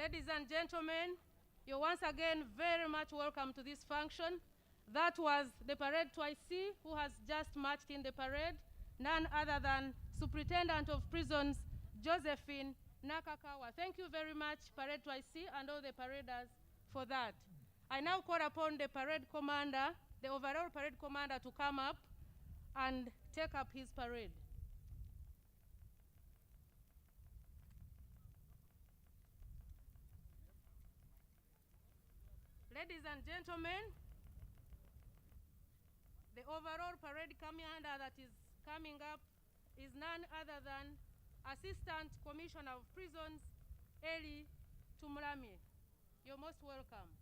Ladies and gentlemen, you're once again very much welcome to this function. That was the parade twice who has just marched in the parade, none other than Superintendent of Prisons, Josephine Nakakawa. Thank you very much, Parade twice and all the paraders for that. I now call upon the parade commander, the overall parade commander, to come up and take up his parade. Ladies and gentlemen, the overall parade commander that is coming up is none other than Assistant Commissioner of Prisons, Eli Tumulami. You're most welcome.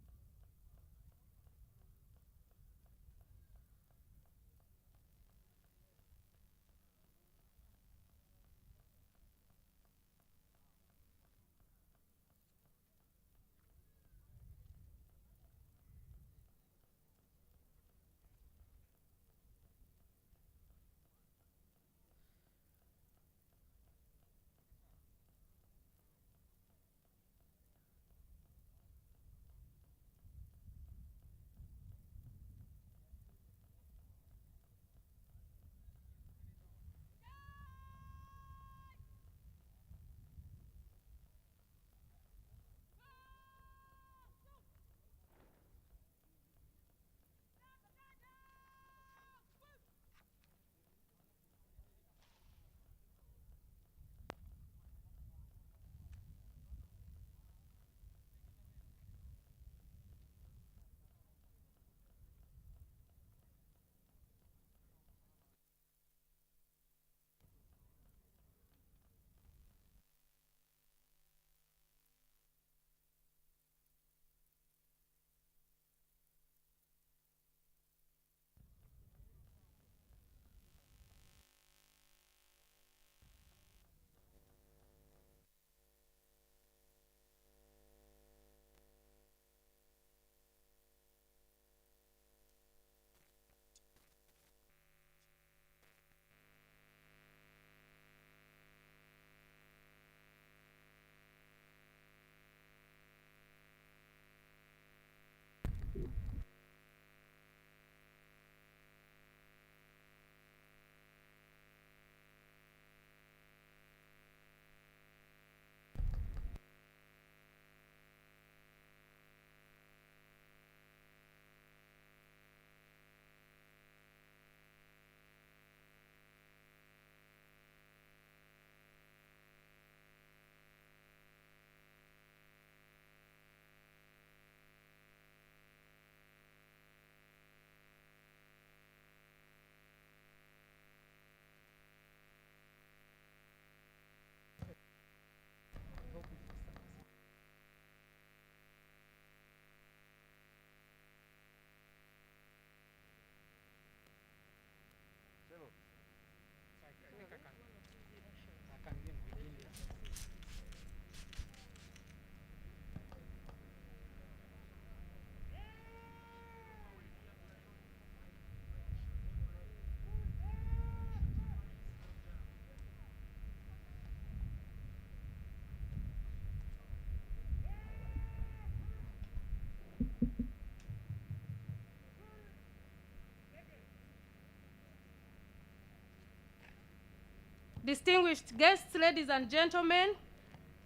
Distinguished guests, ladies and gentlemen,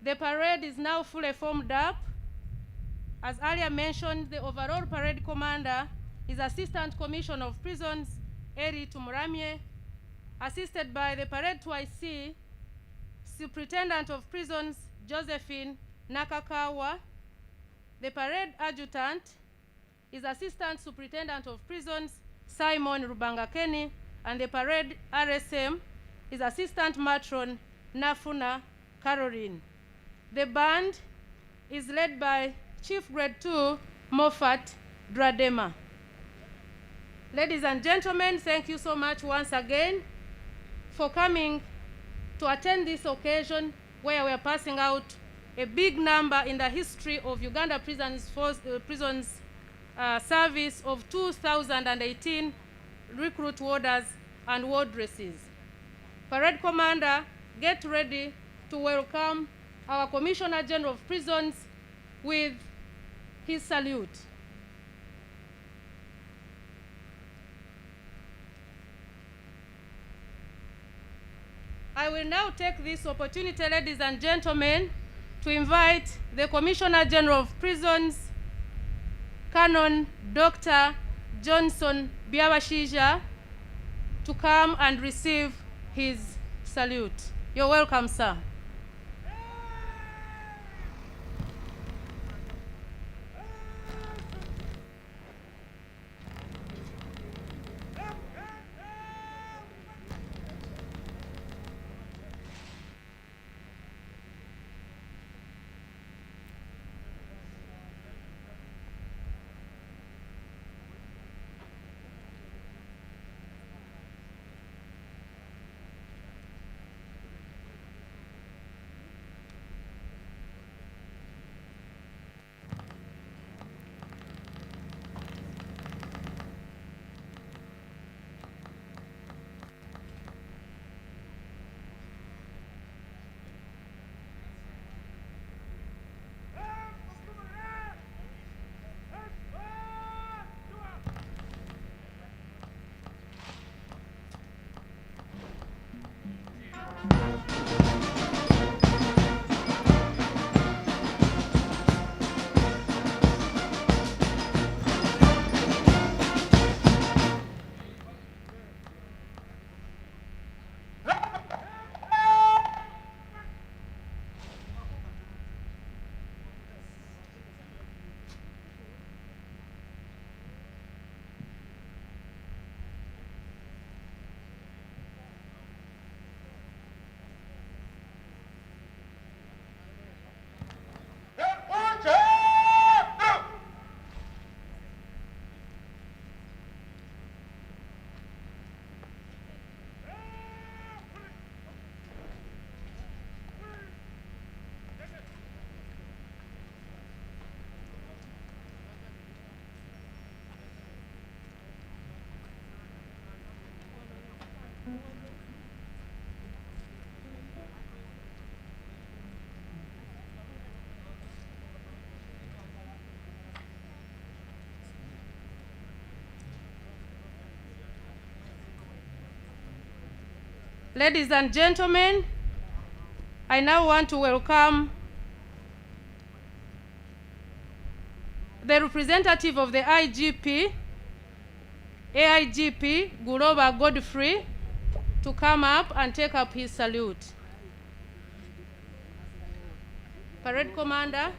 the parade is now fully formed up. As earlier mentioned, the overall parade commander is Assistant Commissioner of Prisons, Eli Tumulami, assisted by the parade twice Superintendent of Prisons, Josephine Nakakawa. The parade adjutant is Assistant Superintendent of Prisons, Simon Rubangakeni, and the parade RSM is Assistant Matron Nafuna Caroline. The band is led by Chief Grade 2 Moffat Dradema. Ladies and gentlemen, thank you so much once again for coming to attend this occasion where we are passing out a big number in the history of Uganda Prisons Service of 2018 recruit warders and wardresses. Parade Commander, get ready to welcome our Commissioner General of Prisons, with his salute. I will now take this opportunity, ladies and gentlemen, to invite the Commissioner General of Prisons, Canon Dr. Johnson Byabashija, to come and receive his salute. You're welcome, sir. Ladies and gentlemen, I now want to welcome the representative of the IGP, AIGP Guloba Godfrey, to come up and take up his salute. Parade Commander,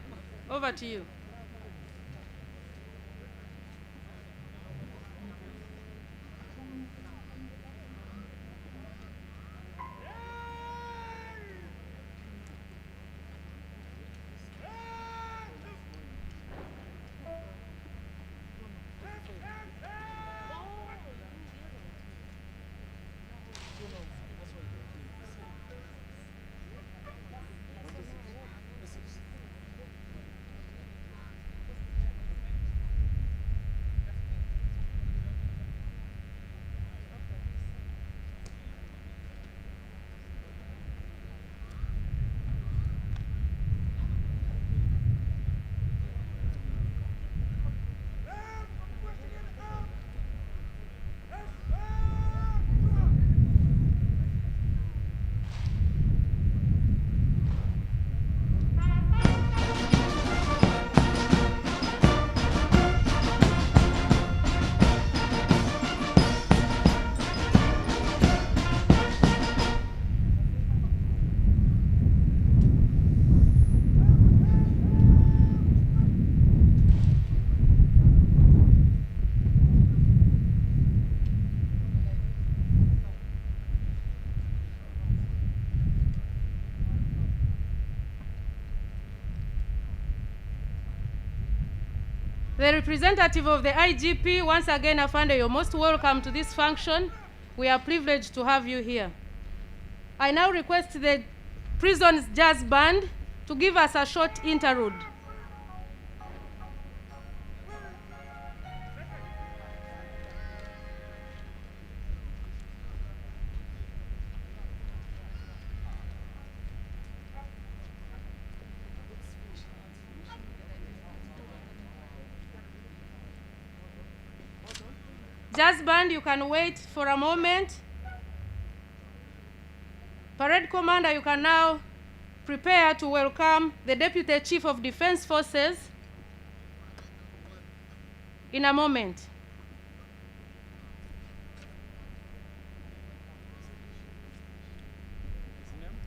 over to you. The representative of the IGP, once again, Afande, you're most welcome to this function. We are privileged to have you here. I now request the Prisons Jazz Band to give us a short interlude. Jazz band, you can wait for a moment. Parade commander, you can now prepare to welcome the Deputy Chief of Defense Forces in a moment.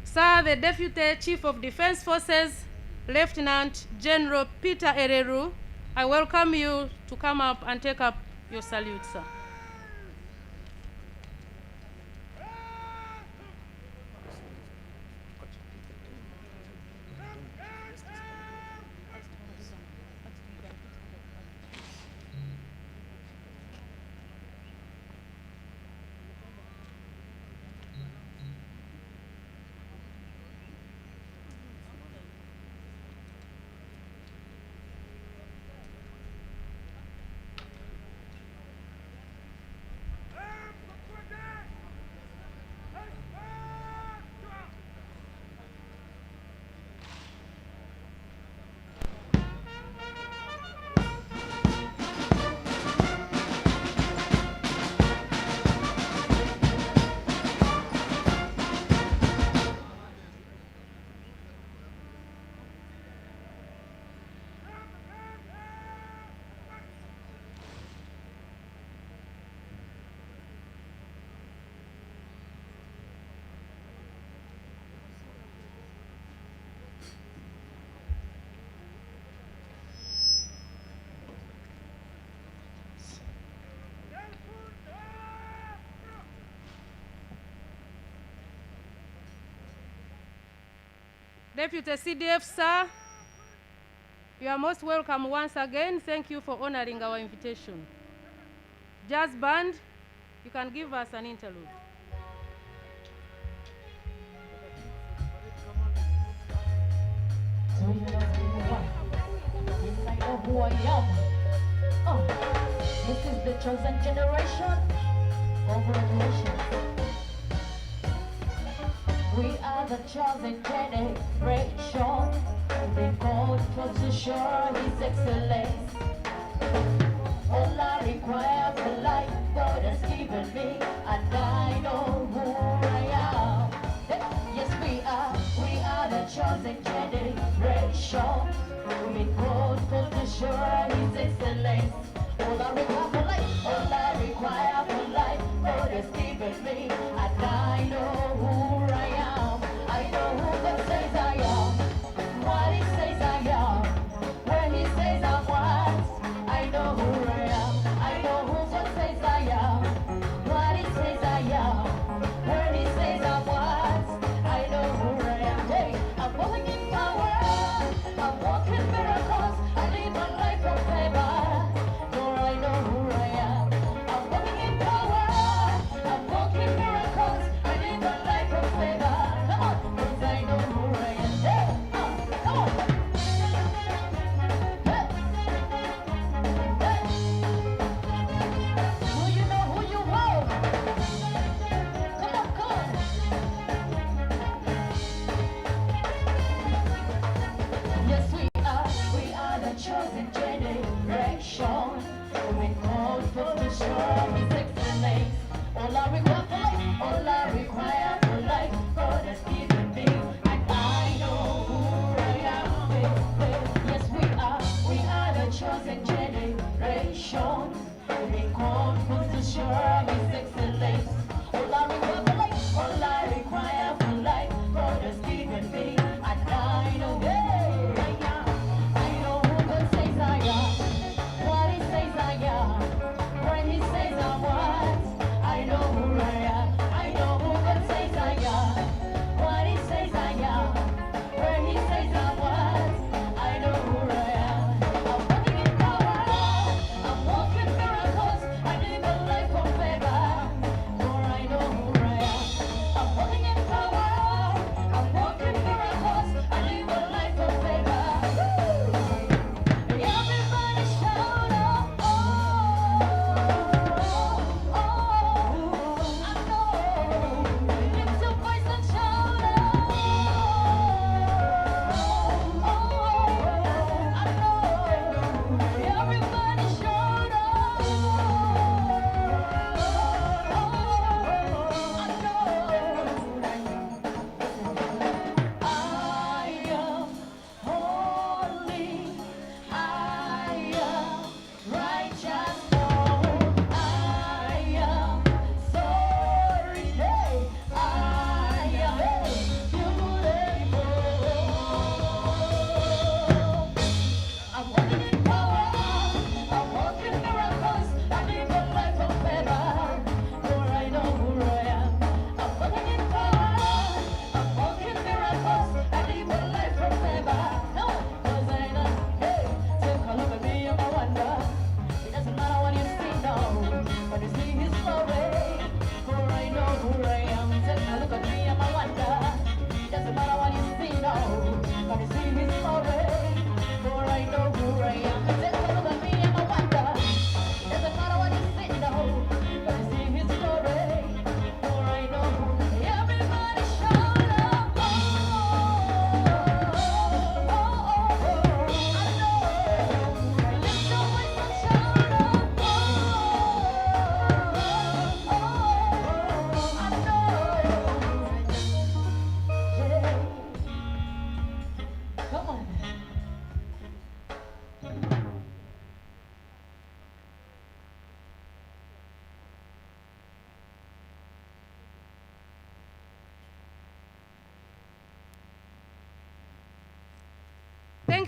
Sir, the Deputy Chief of Defense Forces, Lieutenant General Peter Ereru, I welcome you to come up and take up your salute, sir. Deputy CDF, sir, you are most welcome once again. Thank you for honoring our invitation. Jazz band, you can give us an interlude. So you I know who I am. This is the chosen generation. Congratulations. We are the chosen generation. Been called to show His excellence. All I require for life, God has given me, and I know who I am. Yes, we are the chosen generation. Been called to show His excellence. All I require for life, all I require for life, God has given me, and I know who I am. I know who God says I am, what He says I am, where He says I'm what. I know who I am. I know who God says I am, what He says I am, where He says I'm what. I know who I am. Hey, I'm walking in power, I'm walking miracles, I live my life from favor. I know who I am. I'm walking in power, I'm walking miracles, I live my life from favor. Come on, 'cause I know who I am. Hey, come on. Hey. Hey. Do you know who you are? Come on, come on. Yes, we are the chosen generation. We've been called for to show His excellence. All I require for life, all I require for life, God has given me, and I know who I am. Yes, we are the chosen generation. We've been called for to show His excellence. All I require for life, all I require for life, God has given me, and I know who I am. I know who God says I am, what He says I am, when He says I'm what. I know who I am. I know who God says I am, what He says I am, when He says I'm what. I know who I am. I'm walking in power, I'm walking miracles, I live a life of faith.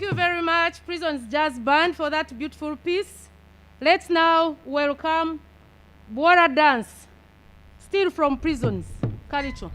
Thank you very much, Prisons Jazz Band, for that beautiful piece. Let's now welcome Bora Dance, still from Prisons. Karicho.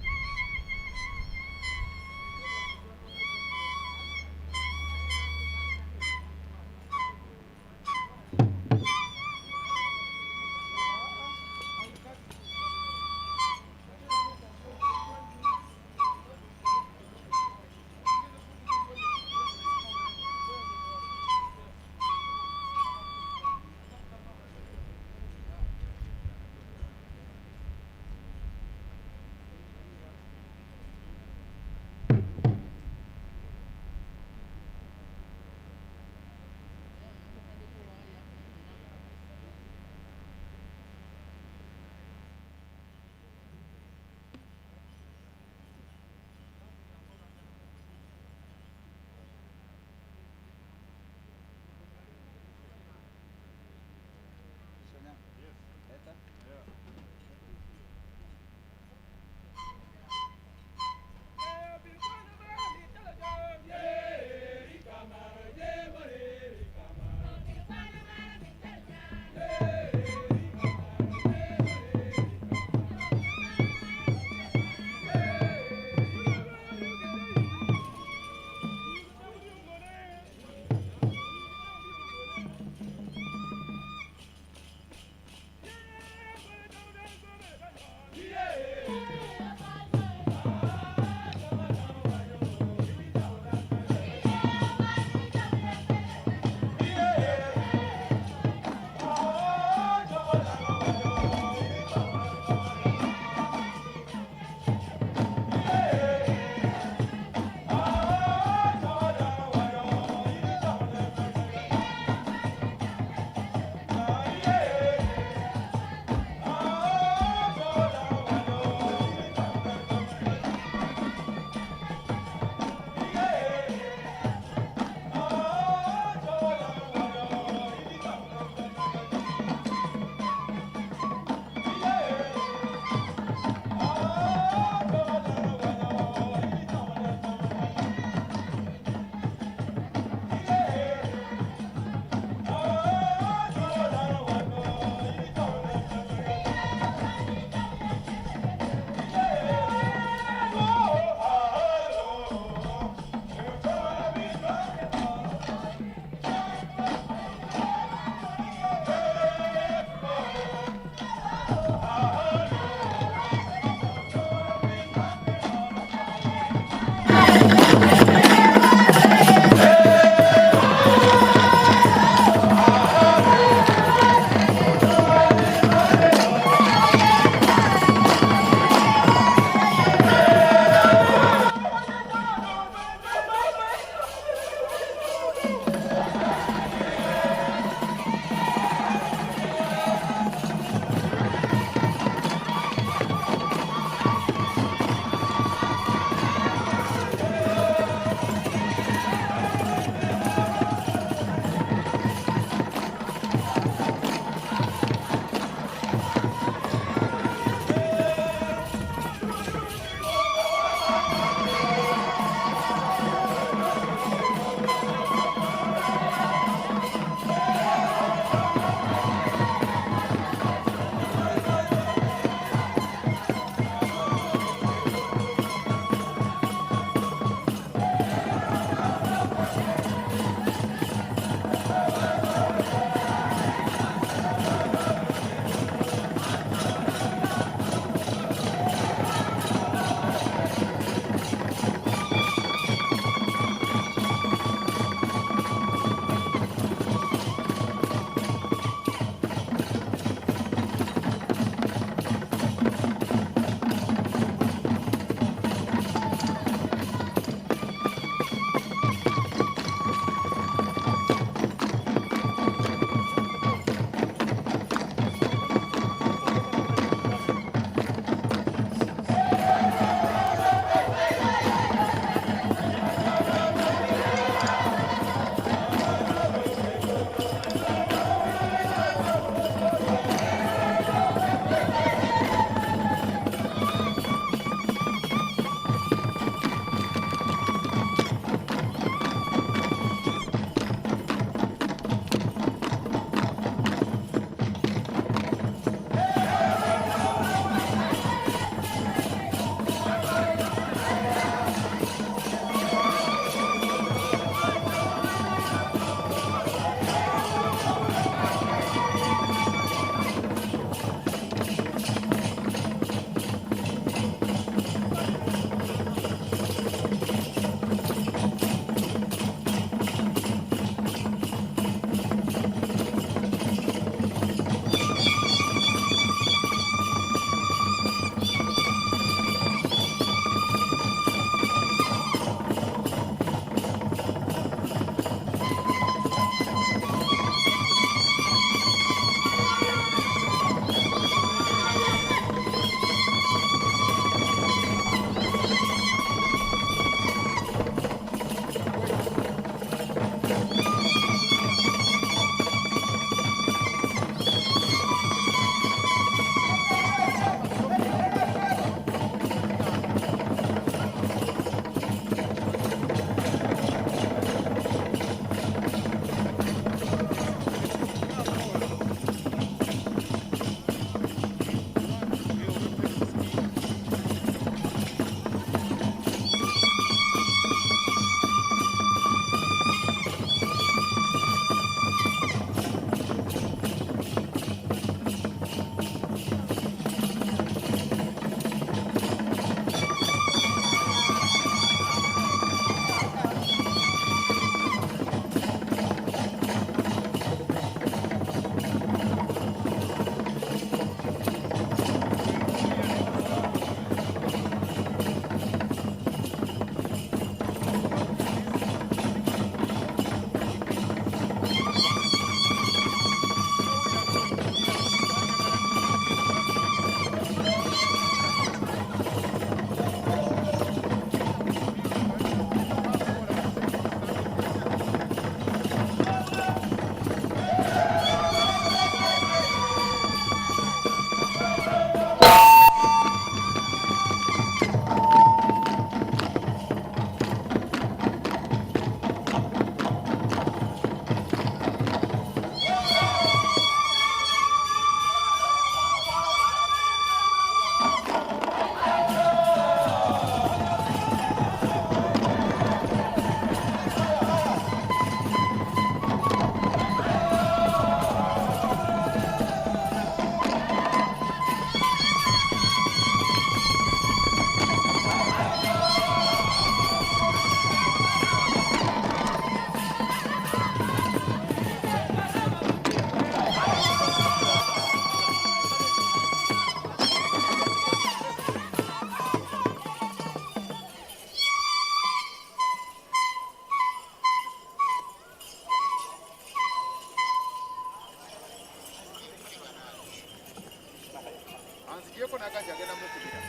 Yeko nakaja agenda mukubira.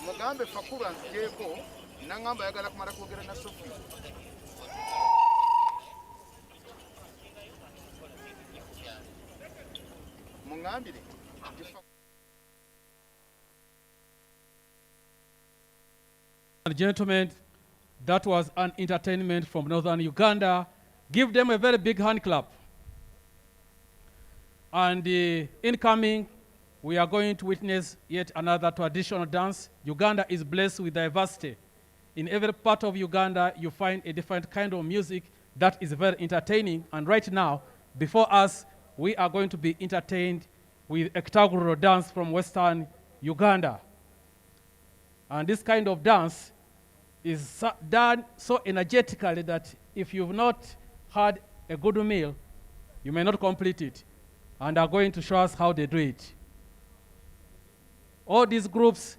Mugambe fakura nzijeko nangamba yagala kumara kwogera na Sophie. Mungambire. Gentlemen, that was an entertainment from northern Uganda. Give them a very big hand clap. And incoming, we are going to witness yet another traditional dance. Uganda is blessed with diversity. In every part of Uganda, you find a different kind of music that is very entertaining. And right now, before us, we are going to be entertained with a Kitaguriro dance from Western Uganda. And this kind of dance is done so energetically that if you've not had a good meal, you may not complete it. And are going to show us how they do it. All these groups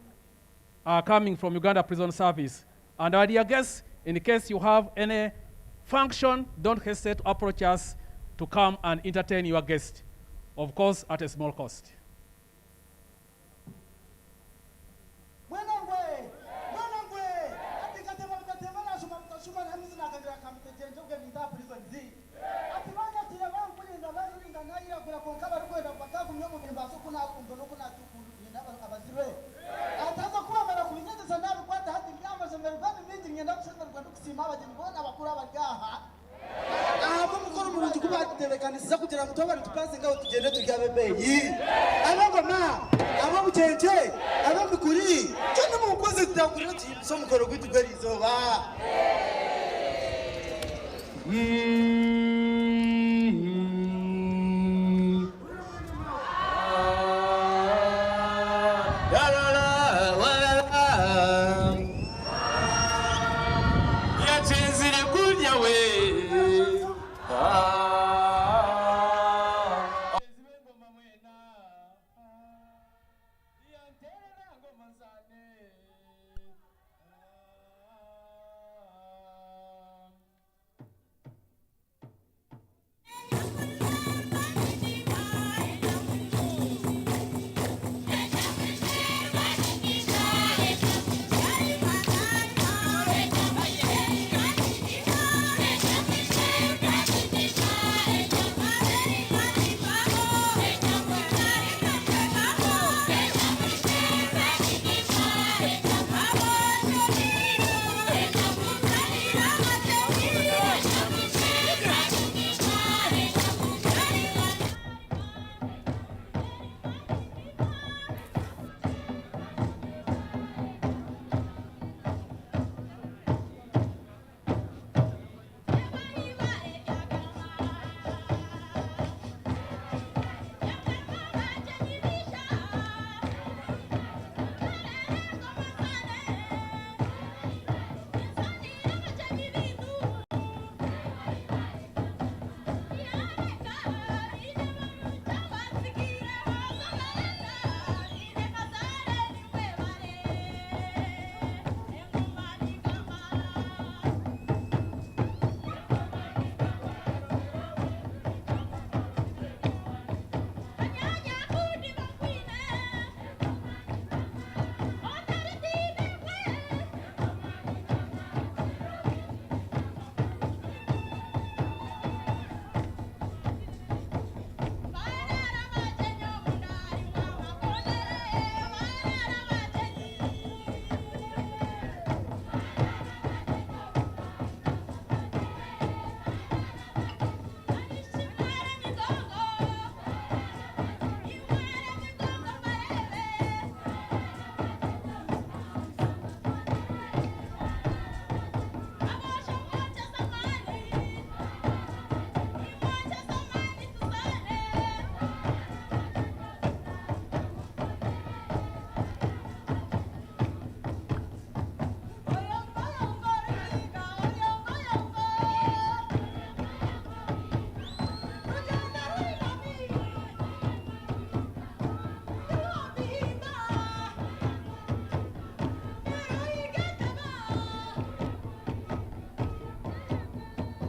are coming from Uganda Prison Service. And our dear guests, in case you have any function, don't hesitate to approach us to come and entertain your guest, of course, at a small cost.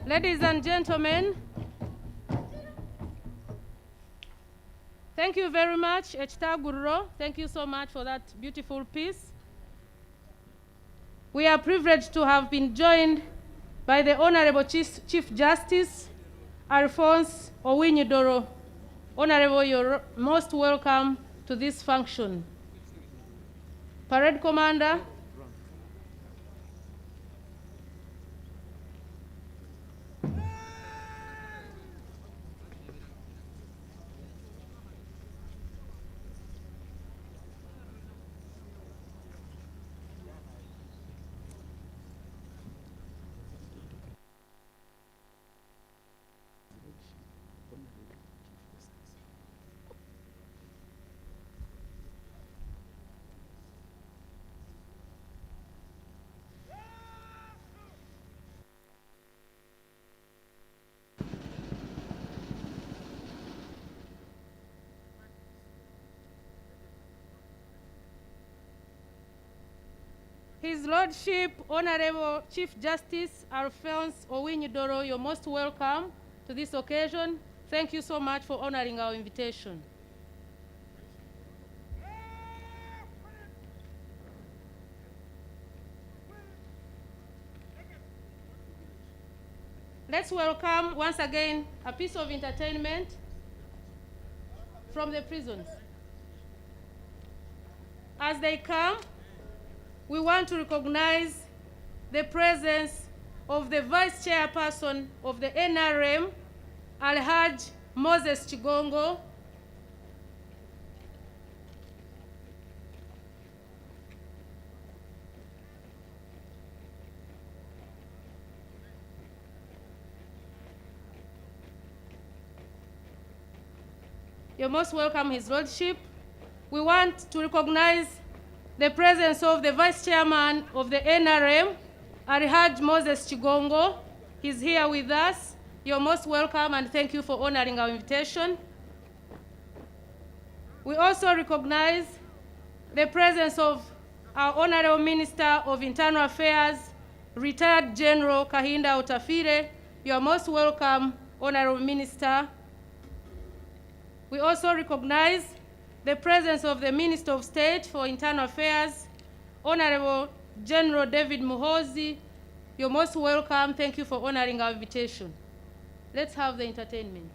Ladies and gentlemen, Thank you very much, Echta Gurro. Thank you so much for that beautiful piece. We are privileged to have been joined by the Honorable Chief Justice Alphonse Owinyidoro. Honorable, you're most welcome to this function. Parade Commander, His Lordship, Honorable Chief Justice Alphonse Owinyidoro, you're most welcome to this occasion. Thank you so much for honoring our invitation. Let's welcome once again a piece of entertainment from the prisons. As they come, we want to recognize the presence of the Vice Chairperson of the NRM, Alhaj Moses Chigongo. You're most welcome, His Lordship. We want to recognize the presence of the Vice Chairman of the NRM, Alhaj Moses Chigongo. He's here with us. You're most welcome and thank you for honoring our invitation. We also recognize the presence of our Honorable Minister of Internal Affairs, Retired General Kahinda Otafire. You are most welcome, Honorable Minister. We also recognize the presence of the Minister of State for Internal Affairs, Honorable General David Muhozi. You're most welcome. Thank you for honoring our invitation. Let's have the entertainment.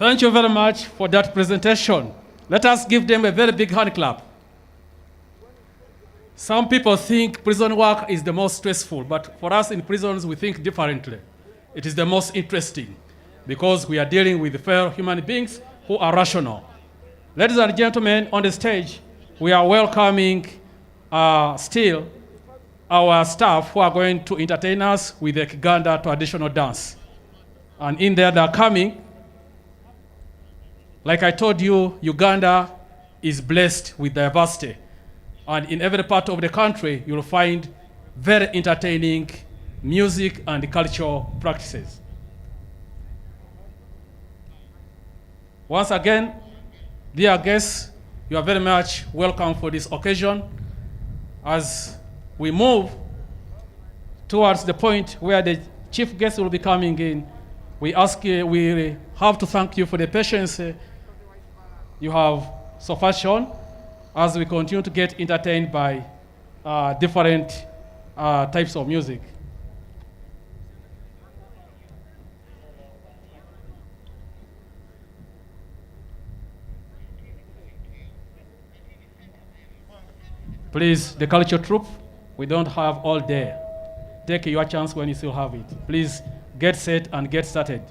Thank you very much for that presentation. Let us give them a very big hand clap. Some people think prison work is the most stressful, but for us in prisons, we think differently. It is the most interesting because we are dealing with fellow human beings who are rational. Ladies and gentlemen, on the stage, we are welcoming still our staff who are going to entertain us with the Kiganda traditional dance. And in there, they're coming. Like I told you, Uganda is blessed with diversity. And in every part of the country, you'll find very entertaining music and cultural practices. Once again, dear guests, you are very much welcome for this occasion. As we move towards the point where the chief guest will be coming in, we have to thank you for the patience you have so far shown as we continue to get entertained by different types of music. Please, the culture troupe, we don't have all day. Take your chance when you still have it. Please get set and get started.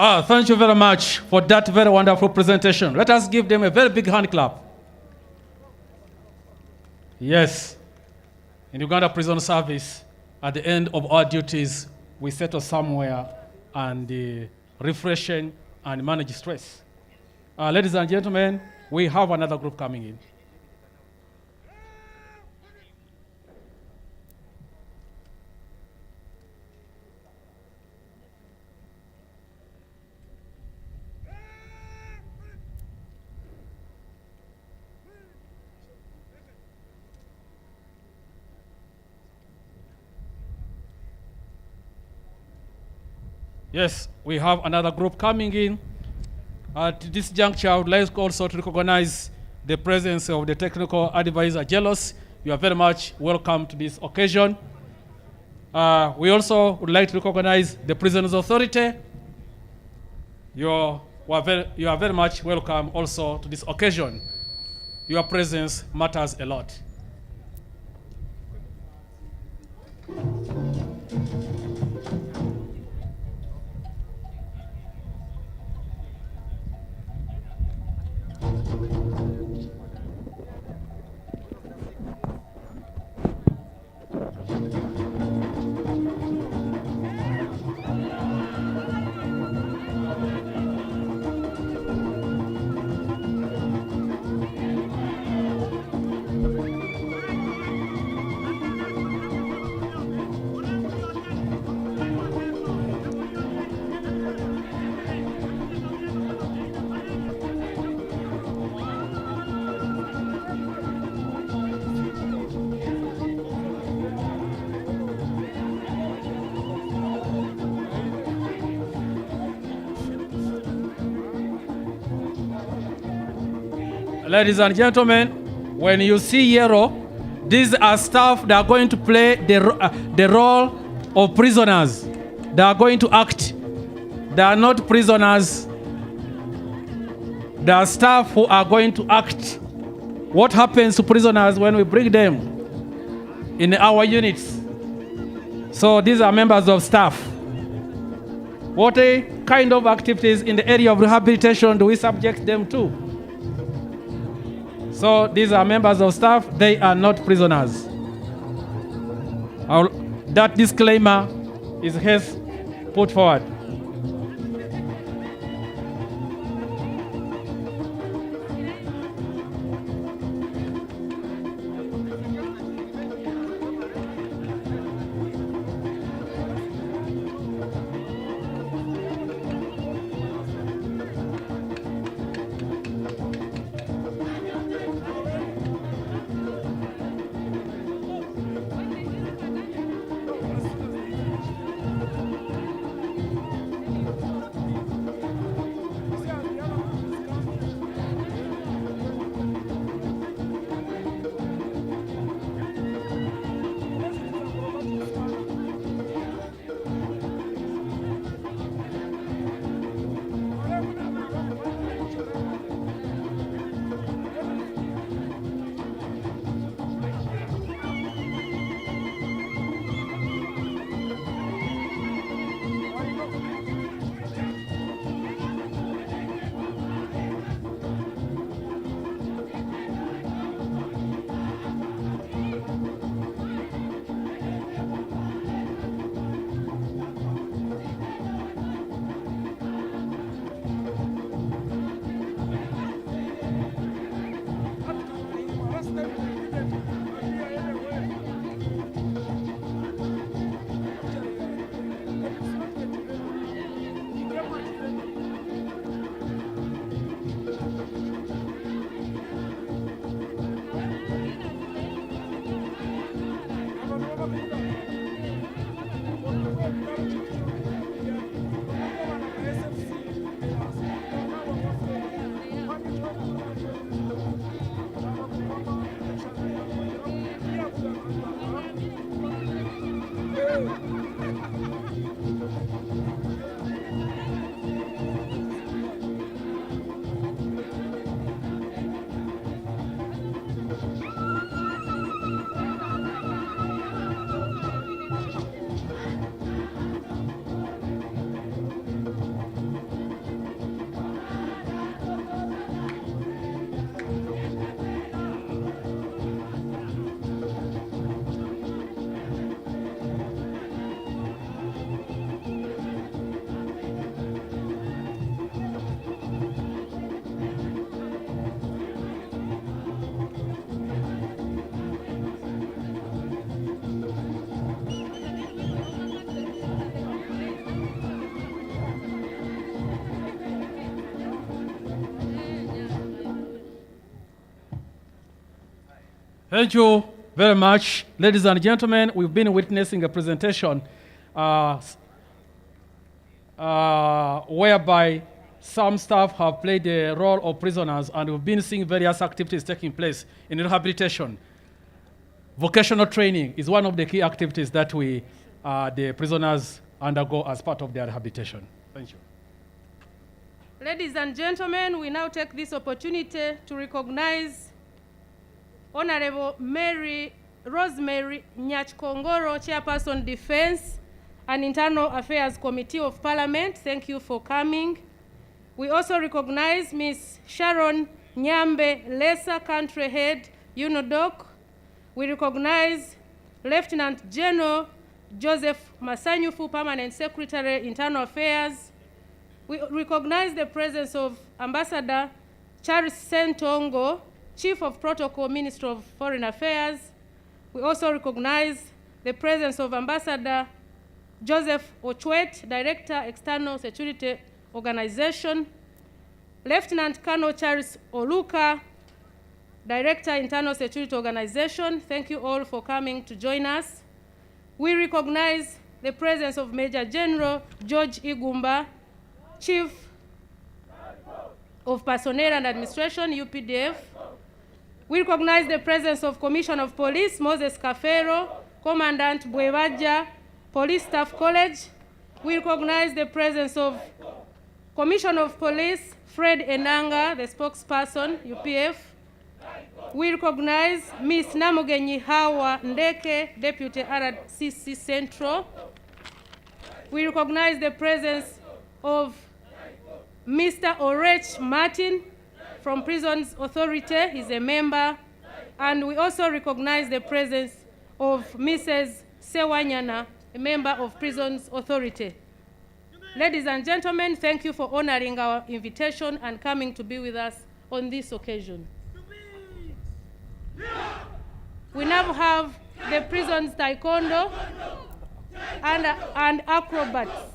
Thank you very much for that very wonderful presentation. Let us give them a very big hand clap. Yes. In Uganda Prison Service, at the end of our duties, we settle somewhere and refreshing and manage stress. Ladies and gentlemen, we have another group coming in. Yes, we have another group coming in. At this juncture, I would like also to recognize the presence of the technical advisor, Jealous. You are very much welcome to this occasion. We also would like to recognize the Prisons Authority. You are very much welcome also to this occasion. Your presence matters a lot. Ladies and gentlemen, when you see yellow, these are staff that are going to play the role of prisoners. They are going to act. They are not prisoners. They are staff who are going to act. What happens to prisoners when we bring them in our units? So these are members of staff. What kind of activities in the area of rehabilitation do we subject them to? So these are members of staff, they are not prisoners. That disclaimer is hence put forward. Thank you very much. Ladies and gentlemen, we've been witnessing a presentation whereby some staff have played the role of prisoners, and we've been seeing various activities taking place in rehabilitation. Vocational training is one of the key activities that the prisoners undergo as part of their rehabilitation. Thank you. Ladies and gentlemen, we now take this opportunity to recognize Honorable Rosemary Nyachkongoro, Chairperson Defense and Internal Affairs Committee of Parliament. Thank you for coming. We also recognize Ms. Sharon Nyambe, Lesser Country Head, UNODOC. We recognize Lieutenant General Joseph Masanyufu, Permanent Secretary, Internal Affairs. We recognize the presence of Ambassador Charles Sentongo, Chief of Protocol, Minister of Foreign Affairs. We also recognize the presence of Ambassador Joseph Ochwet, Director, External Security Organization. Lieutenant Colonel Charles Oluka, Director, Internal Security Organization. Thank you all for coming to join us. We recognize the presence of Major General George Igumba, Chief of Personnel and Administration, UPDF. We recognize the presence of Commissioner of Police, Moses Kafero, Commandant Bwebaja, Police Staff College. We recognize the presence of Commissioner of Police, Fred Enanga, the spokesperson, UPF. We recognize Ms. Namugenyi Hawa Ndeke, Deputy RCC Central. We recognize the presence of Mr. Orech Martin from Prisons Authority. He's a member. And we also recognize the presence of Mrs. Sewanyana, a member of Prisons Authority. Ladies and gentlemen, thank you for honoring our invitation and coming to be with us on this occasion. We now have the prisons taekwondo and acrobats.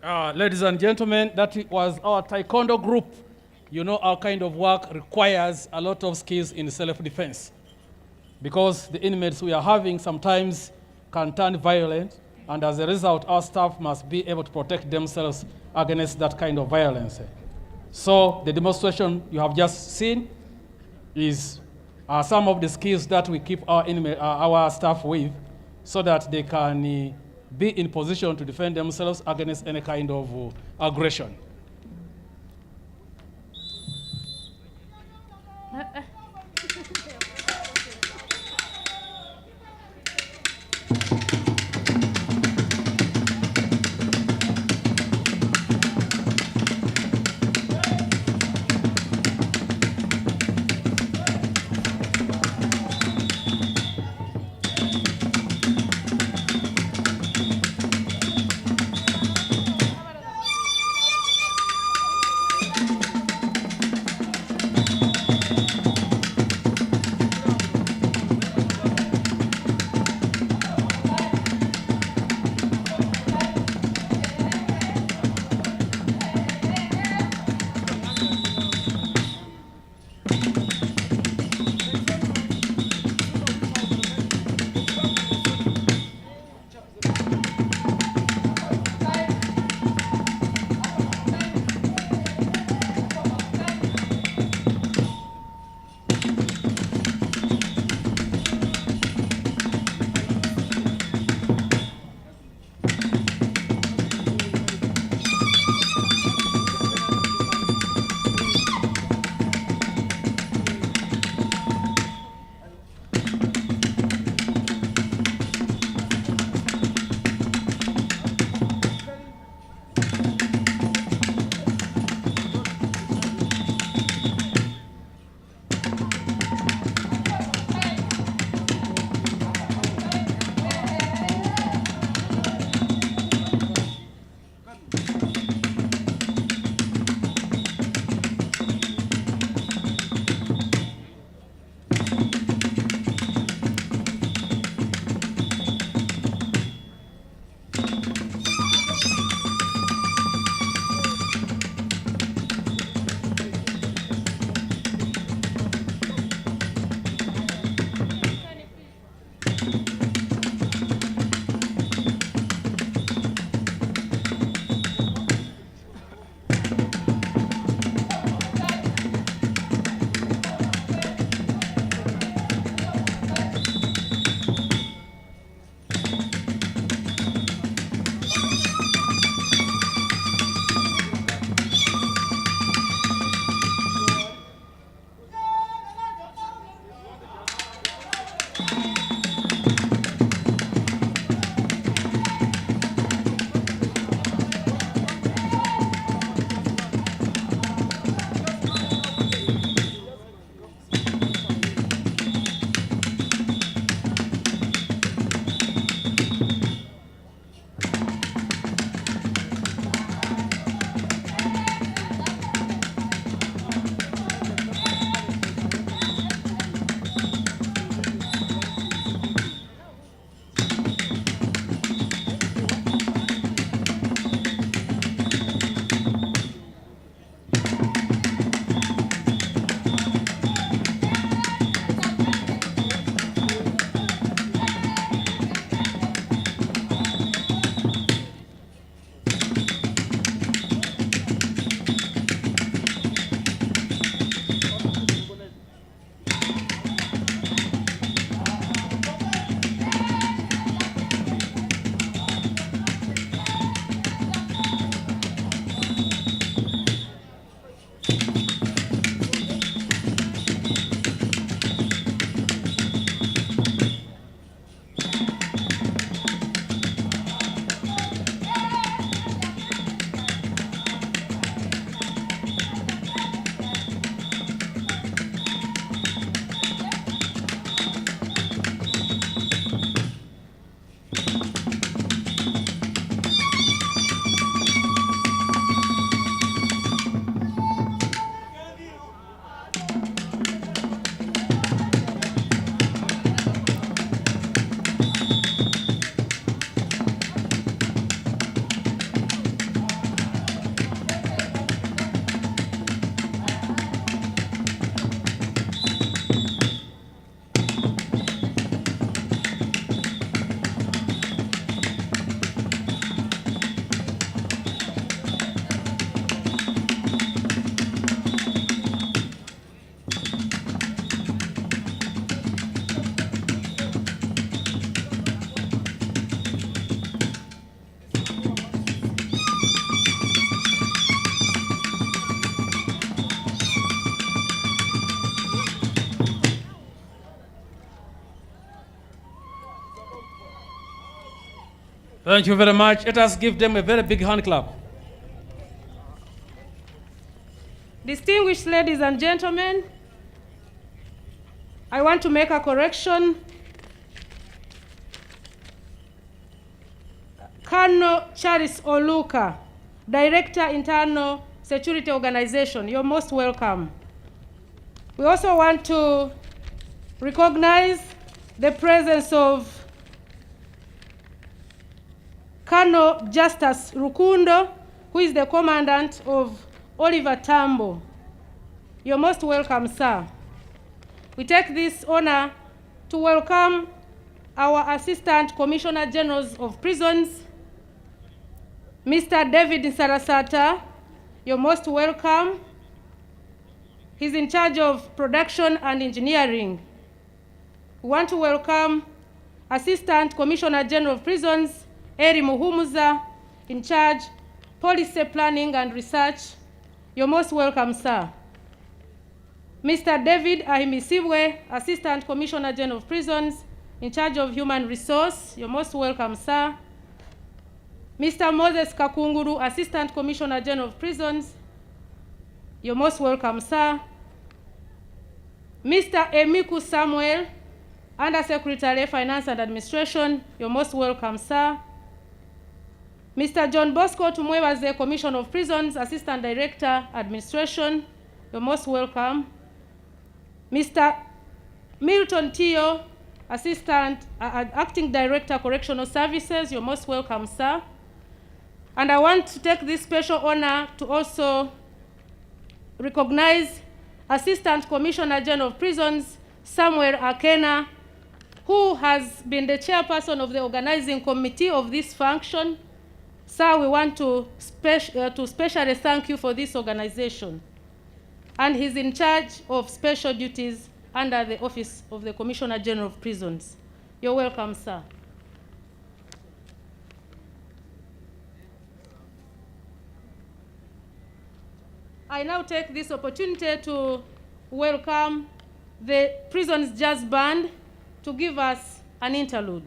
Ladies and gentlemen, that was our taekwondo group. You know, our kind of work requires a lot of skills in self-defense because the inmates we are having sometimes can turn violent, and as a result, our staff must be able to protect themselves against that kind of violence. So the demonstration you have just seen is some of the skills that we keep our staff with so that they can be in position to defend themselves against any kind of aggression. Thank you very much. Let us give them a very big hand clap. Distinguished ladies and gentlemen, I want to make a correction. Colonel Charles Oluka, Director, Internal Security Organization, you're most welcome. We also want to recognize the presence of Colonel Justus Rukundo, who is the Commandant of Oliver Tambo. You're most welcome, sir. We take this honor to welcome our Assistant Commissioner Generals of Prisons, Mr. David Sarasata. You're most welcome. He's in charge of production and engineering. We want to welcome Assistant Commissioner General of Prisons, Eri Muhumuza, in charge policy planning and research. You're most welcome, sir. Mr. David Ahimisibwe, Assistant Commissioner General of Prisons, in charge of human resource. You're most welcome, sir. Mr. Moses Kakunguru, Assistant Commissioner General of Prisons. You're most welcome, sir. Mr. Emiku Samuel, Undersecretary, Finance and Administration. You're most welcome, sir. Mr. John Bosco Tumwebaze, Commission of Prisons, Assistant Director, Administration. You're most welcome. Mr. Milton Tio, Acting Director, Correctional Services. You're most welcome, sir. And I want to take this special honor to also recognize Assistant Commissioner General of Prisons, Samuel Akena, who has been the chairperson of the organizing committee of this function. Sir, we want to specially thank you for this organization. And he's in charge of special duties under the Office of the Commissioner General of Prisons. You're welcome, sir. I now take this opportunity to welcome the Prisons Jazz Band to give us an interlude.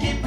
Keep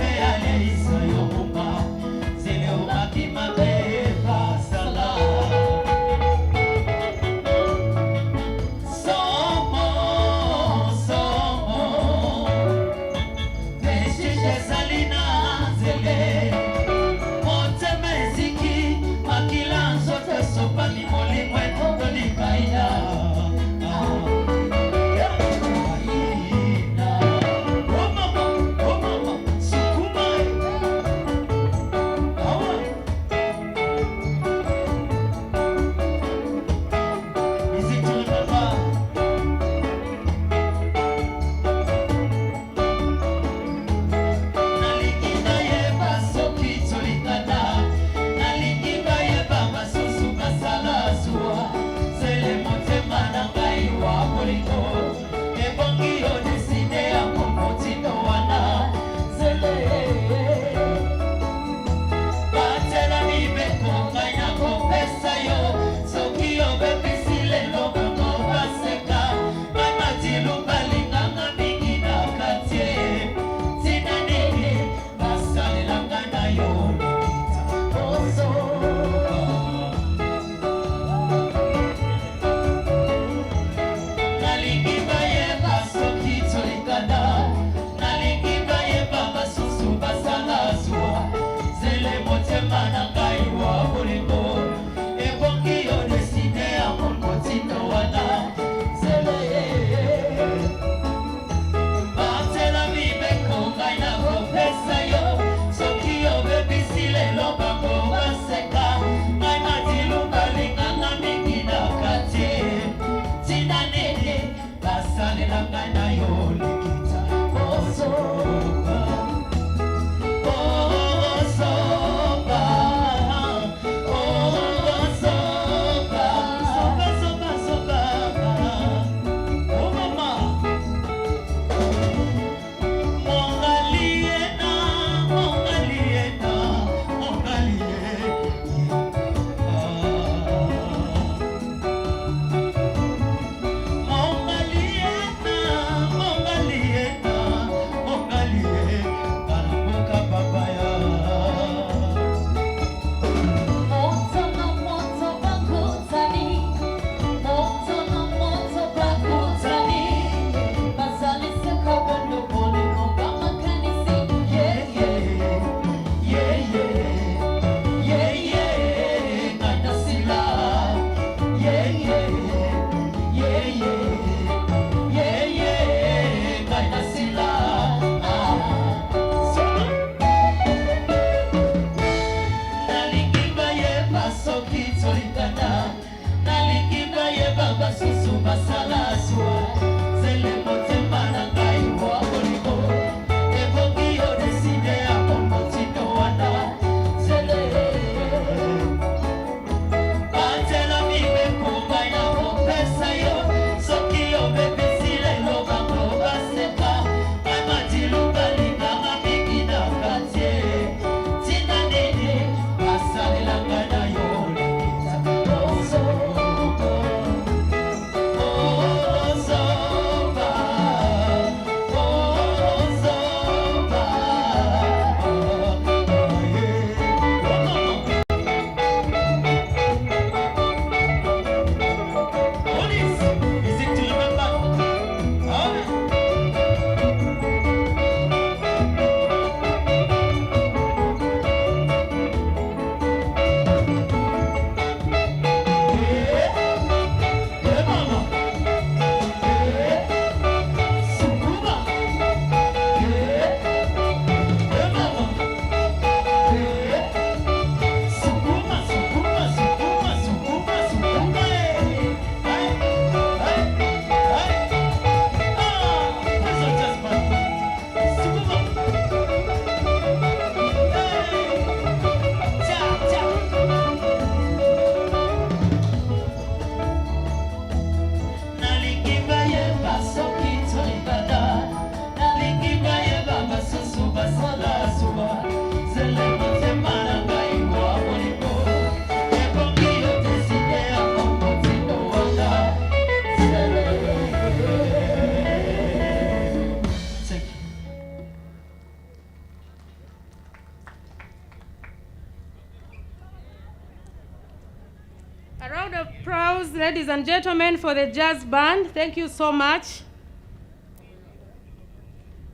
A round of applause, ladies and gentlemen, for the jazz band. Thank you so much.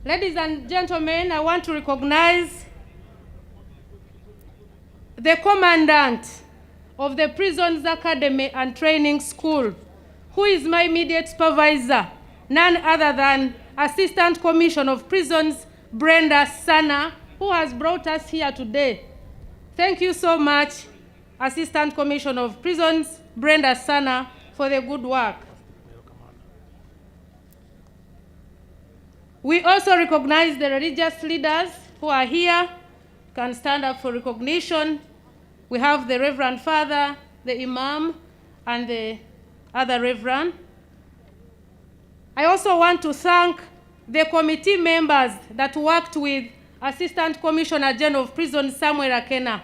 Ladies and gentlemen, I want to recognize the commandant of the Prisons Academy and Training School, who is my immediate supervisor, none other than Assistant Commissioner of Prisons, Brenda Sana, who has brought us here today. Thank you so much, Assistant Commissioner of Prisons, Brenda Sana, for the good work. We also recognize the religious leaders who are here, can stand up for recognition. We have the Reverend Father, the Imam, and the other Reverend. I also want to thank the committee members that worked with Assistant Commissioner General of Prisons, Samuel Akena.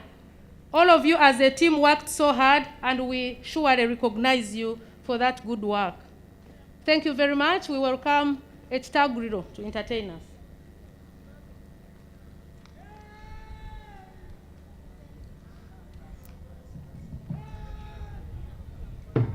All of you as a team worked so hard, and we surely recognize you for that good work. Thank you very much. We welcome Echitaguriro to entertain us. Thank you.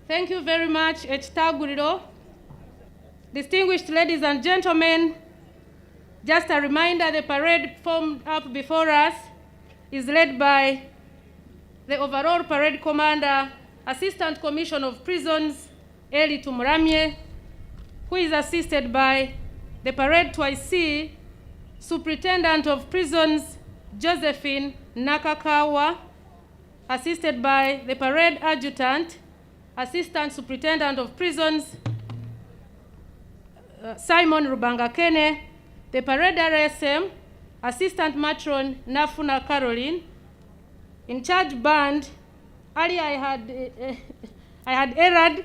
Thank you very much, Ekitaguliro. Distinguished ladies and gentlemen, just a reminder, the parade formed up before us is led by the overall parade commander, Assistant Commissioner of Prisons, Eli Tumuramye, who is assisted by the parade twice Superintendent of Prisons, Josephine Nakakawa, assisted by the parade adjutant, Assistant Superintendent of Prisons, Simon Rubangakene, the parade RSM, Assistant Matron Nafuna Caroline. In charge band, earlier I had erred.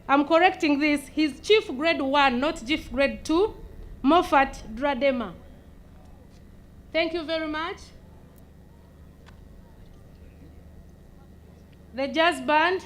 I'm correcting this. He's Chief Grade 1, not Chief Grade 2, Moffat Dradema. Thank you very much. The jazz band.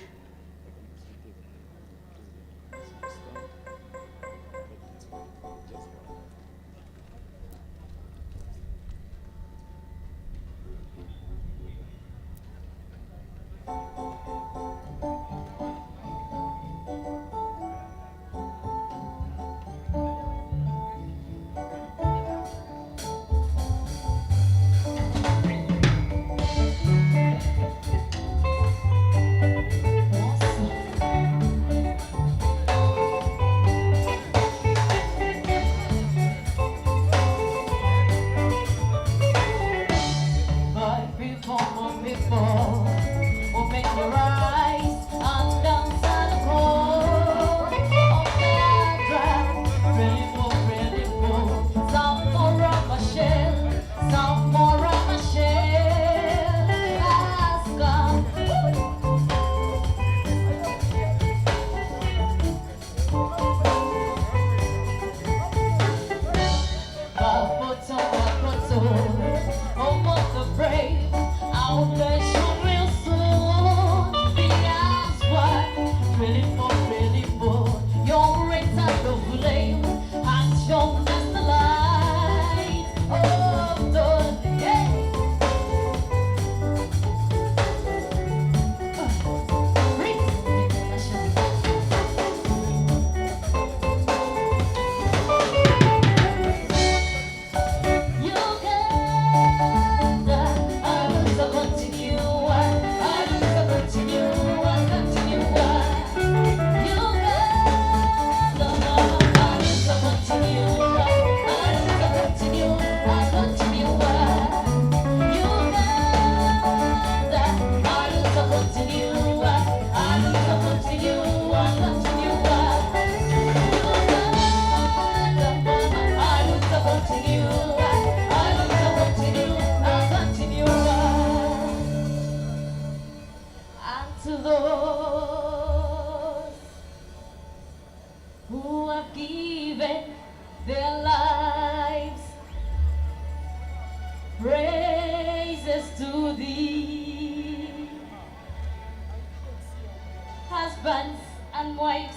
Husbands and wives,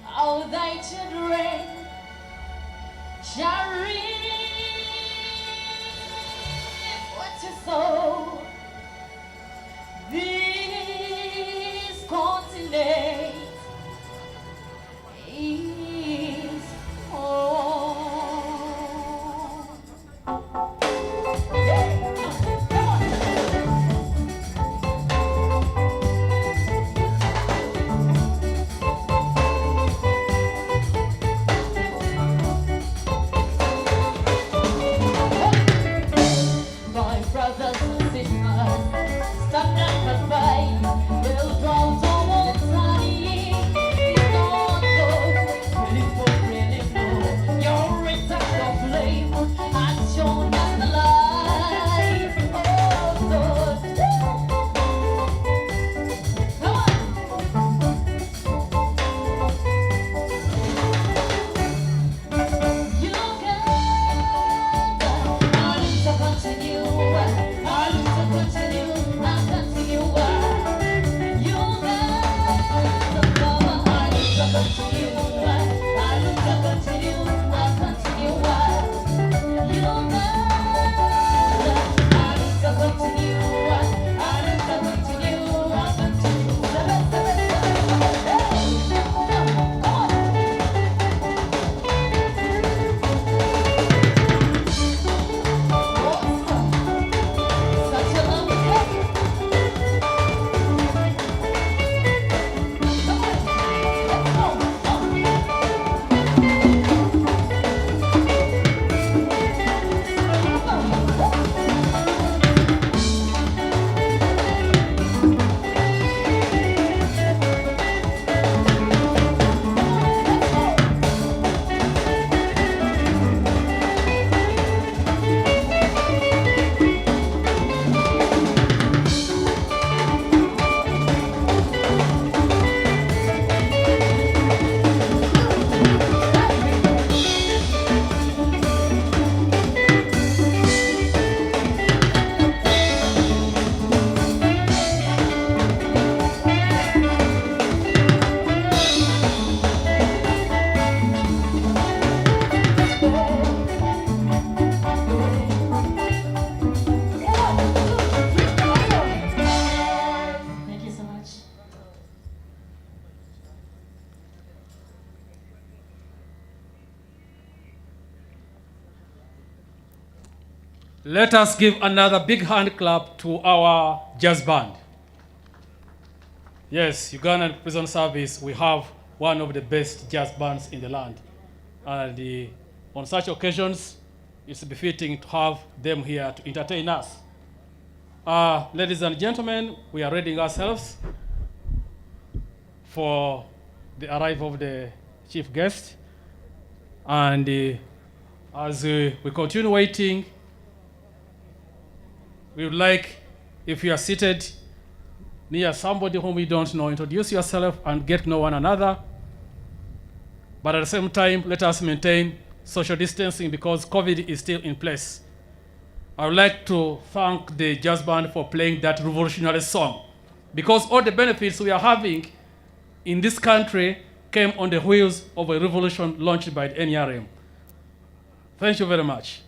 all thy children shall reap what you sow. This continent is home. Let us give another big hand clap to our jazz band. Yes, Ugandan Prison Service, we have one of the best jazz bands in the land. And on such occasions, it's befitting to have them here to entertain us. Ladies and gentlemen, we are readying ourselves for the arrival of the chief guest. And as we continue waiting, we would like, if you are seated near somebody whom we don't know, introduce yourself and get to know one another. But at the same time, let us maintain social distancing because COVID is still in place. I would like to thank the jazz band for playing that revolutionary song, because all the benefits we are having in this country came on the wheels of a revolution launched by the NRM. Thank you very much.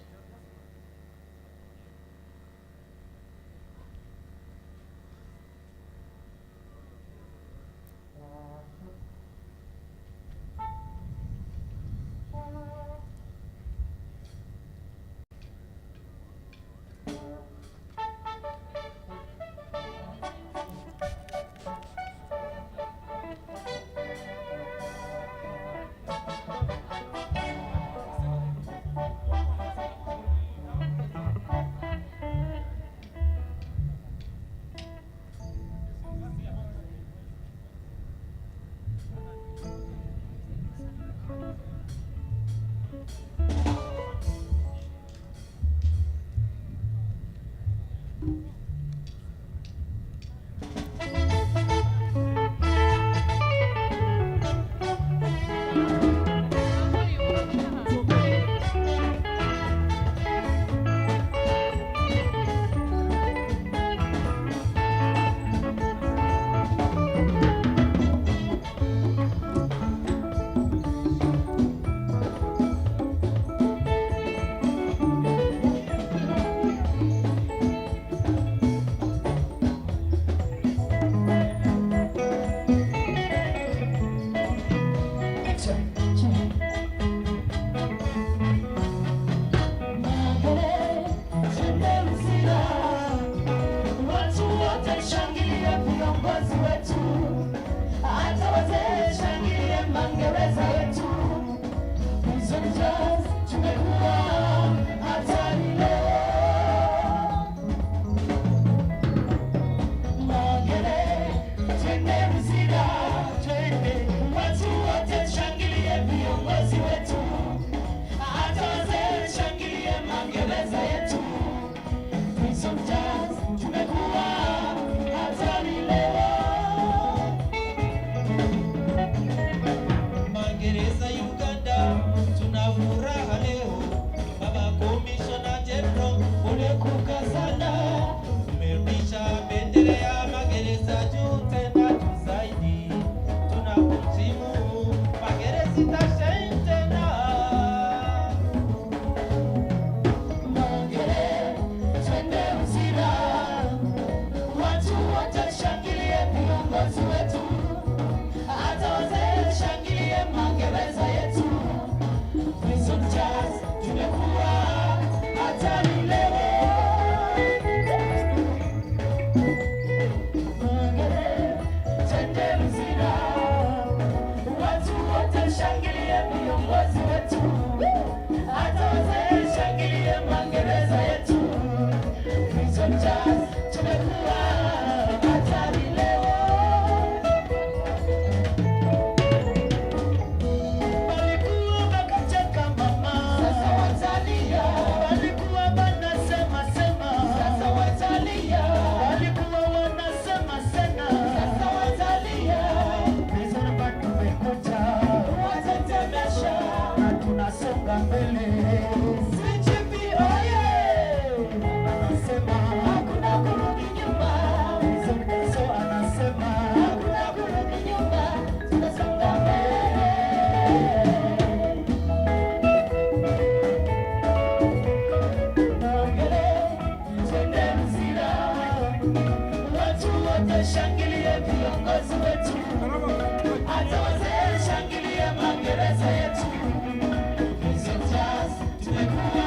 Tumekuwa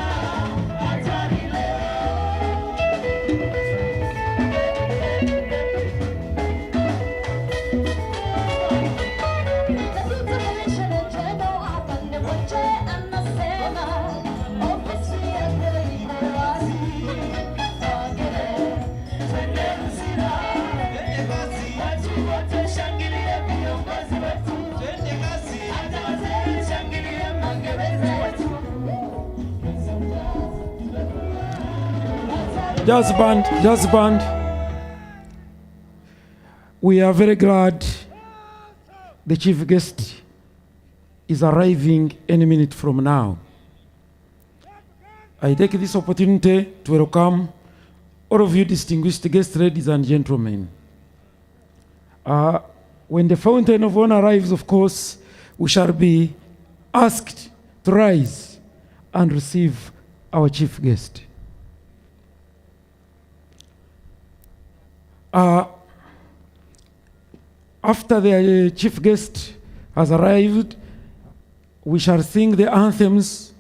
hatari leo. Jazz band. We are very glad the chief guest is arriving any minute from now. I take this opportunity to welcome all of you distinguished guests, ladies and gentlemen. When the fountain of honor arrives, of course, we shall be asked to rise and receive our chief guest. After the chief guest has arrived, we shall sing the anthems.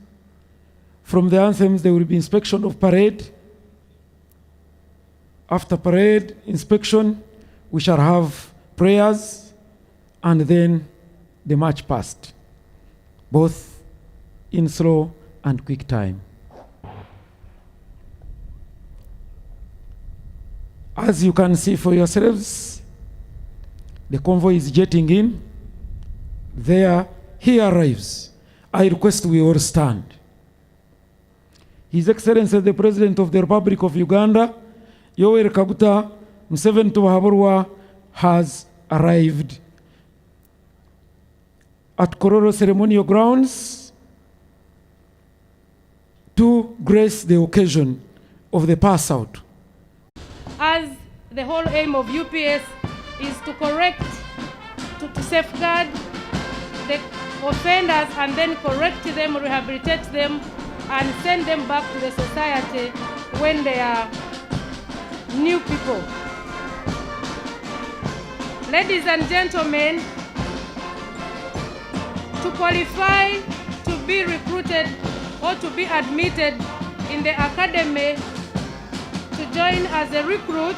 From the anthems, there will be inspection of parade. After parade inspection, we shall have prayers, and then the march past, both in slow and quick time. As you can see for yourselves, the convoy is jetting in. There he arrives. I request we all stand. His Excellency the President of the Republic of Uganda, Yoweri Kaguta Museveni Tuhaburwa, has arrived at Kololo Ceremonial grounds to grace the occasion of the pass out. As the whole aim of UPS is to correct, to safeguard the offenders and then correct them, rehabilitate them, and send them back to the society when they are new people. Ladies and gentlemen, to qualify to be recruited or to be admitted in the academy to join as a recruit,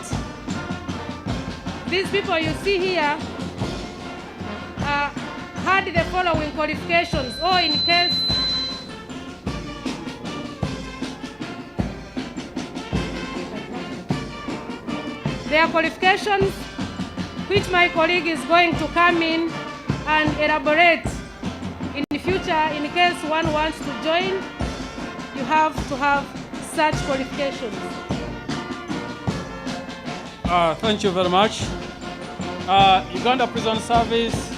these people you see here had the following qualifications, or in case their qualifications, which my colleague is going to come in and elaborate in the future. In case one wants to join, you have to have such qualifications. Thank you very much. Uganda Prison Service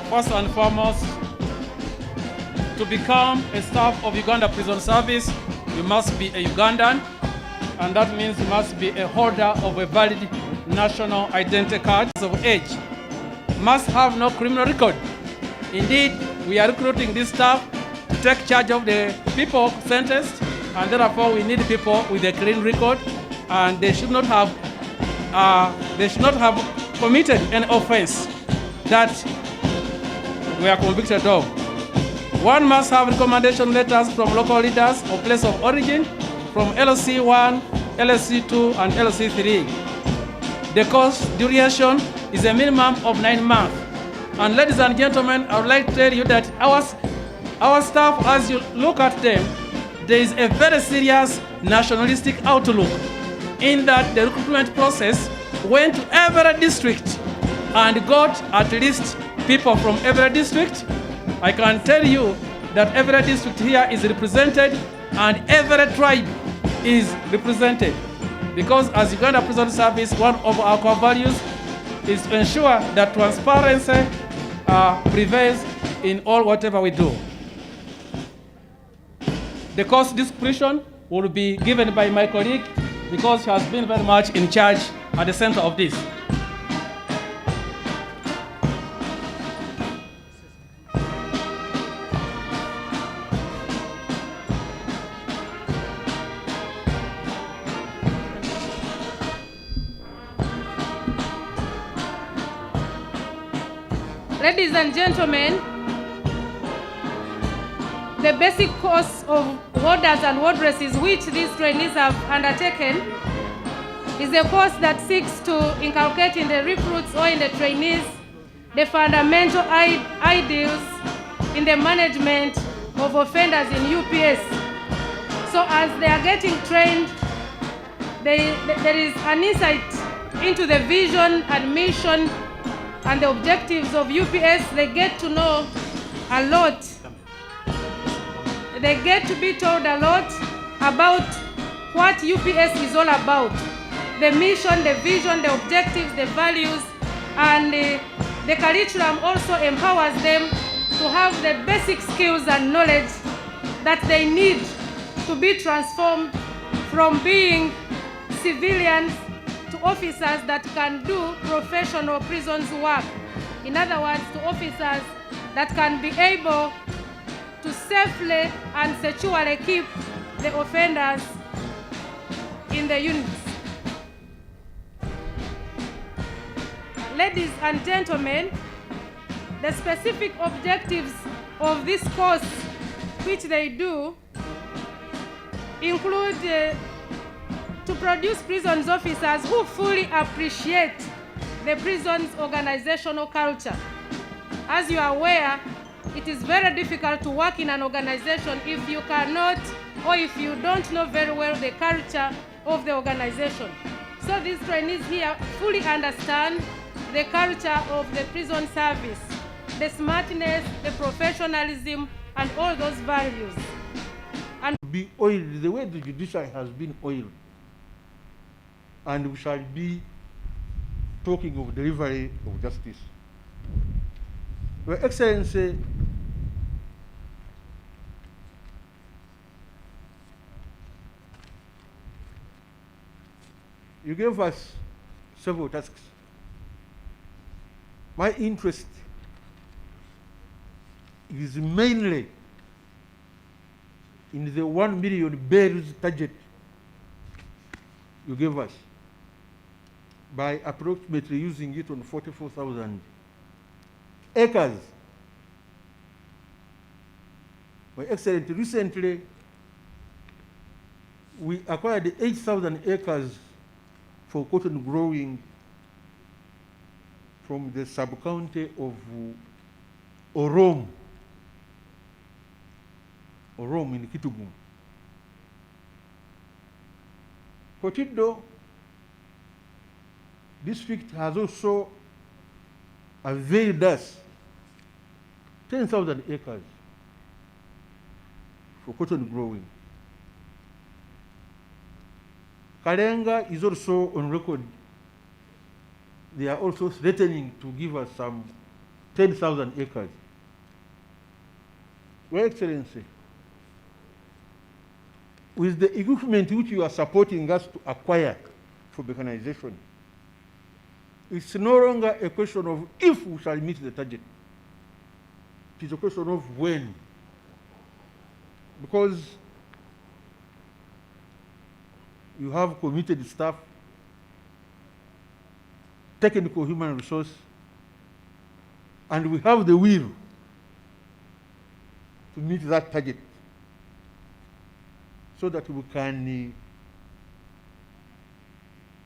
first and foremost, to become a staff of Uganda Prison Service, you must be a Ugandan, and that means you must be a holder of a valid national identity card of age. Must have no criminal record. Indeed, we are recruiting this staff to take charge of the people sentenced, and therefore we need people with a clean record, and they should not have committed any offense that we are convicted of. One must have recommendation letters from local leaders or place of origin from LC 1, LC 2, and LC 3. The course duration is a minimum of 9 months. And ladies and gentlemen, I would like to tell you that our staff, as you look at them, there is a very serious nationalistic outlook in that the recruitment process went to every district and got at least people from every district. I can tell you that every district here is represented and every tribe is represented. Because as Uganda Prison Service, one of our core values is to ensure that transparency prevails in all whatever we do. The course description will be given by my colleague because she has been very much in charge at the center of this. Ladies and gentlemen, the basic course of warders and wardresses which these trainees have undertaken is a course that seeks to inculcate in the recruits or in the trainees the fundamental ideals in the management of offenders in UPS. So as they are getting trained, there is an insight into the vision and mission and the objectives of UPS. They get to know a lot. They get to be told a lot about what UPS is all about. The mission, the vision, the objectives, the values, and the curriculum also empowers them to have the basic skills and knowledge that they need to be transformed from being civilians to officers that can do professional prisons work. In other words, to officers that can be able to safely and securely keep the offenders in the units. Ladies and gentlemen, the specific objectives of this course, which they do, include to produce prisons officers who fully appreciate the prison's organizational culture. As you are aware, it is very difficult to work in an organization if you cannot or if you don't know very well the culture of the organization. So these trainees here fully understand the culture of the prison service, the smartness, the professionalism, and all those values. And be oiled the way the judiciary has been oiled. And we shall be talking of delivery of justice. Your Excellency, you gave us several tasks. My interest is mainly in the 1 million bales target you gave us by approximately using it on 44,000 acres. My Excellency, recently we acquired 8,000 acres for cotton growing from the sub-county of Orom in Kitugu. Kotido district has also availed us 10,000 acres for cotton growing. Kalenga is also on record. They are also threatening to give us some 10,000 acres. Your Excellency, with the equipment which you are supporting us to acquire for mechanization, it's no longer a question of if we shall meet the target. It is a question of when. Because you have committed staff, technical human resource, and we have the will to meet that target so that we can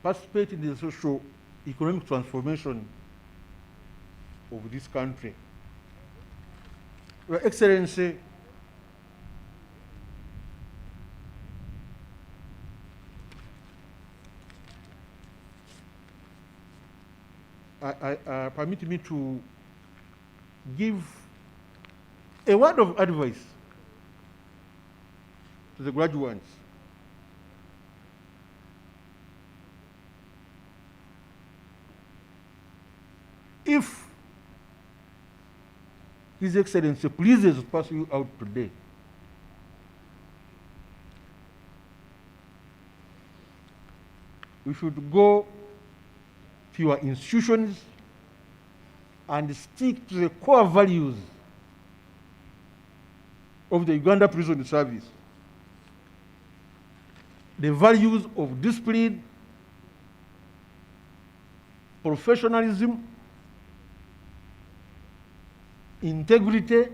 participate in the social economic transformation of this country. Your Excellency, permit me to give a word of advice to the graduates. If His Excellency pleases to pass you out today, we should go to your institutions and stick to the core values of the Uganda Prison Service. The values of discipline, professionalism, integrity,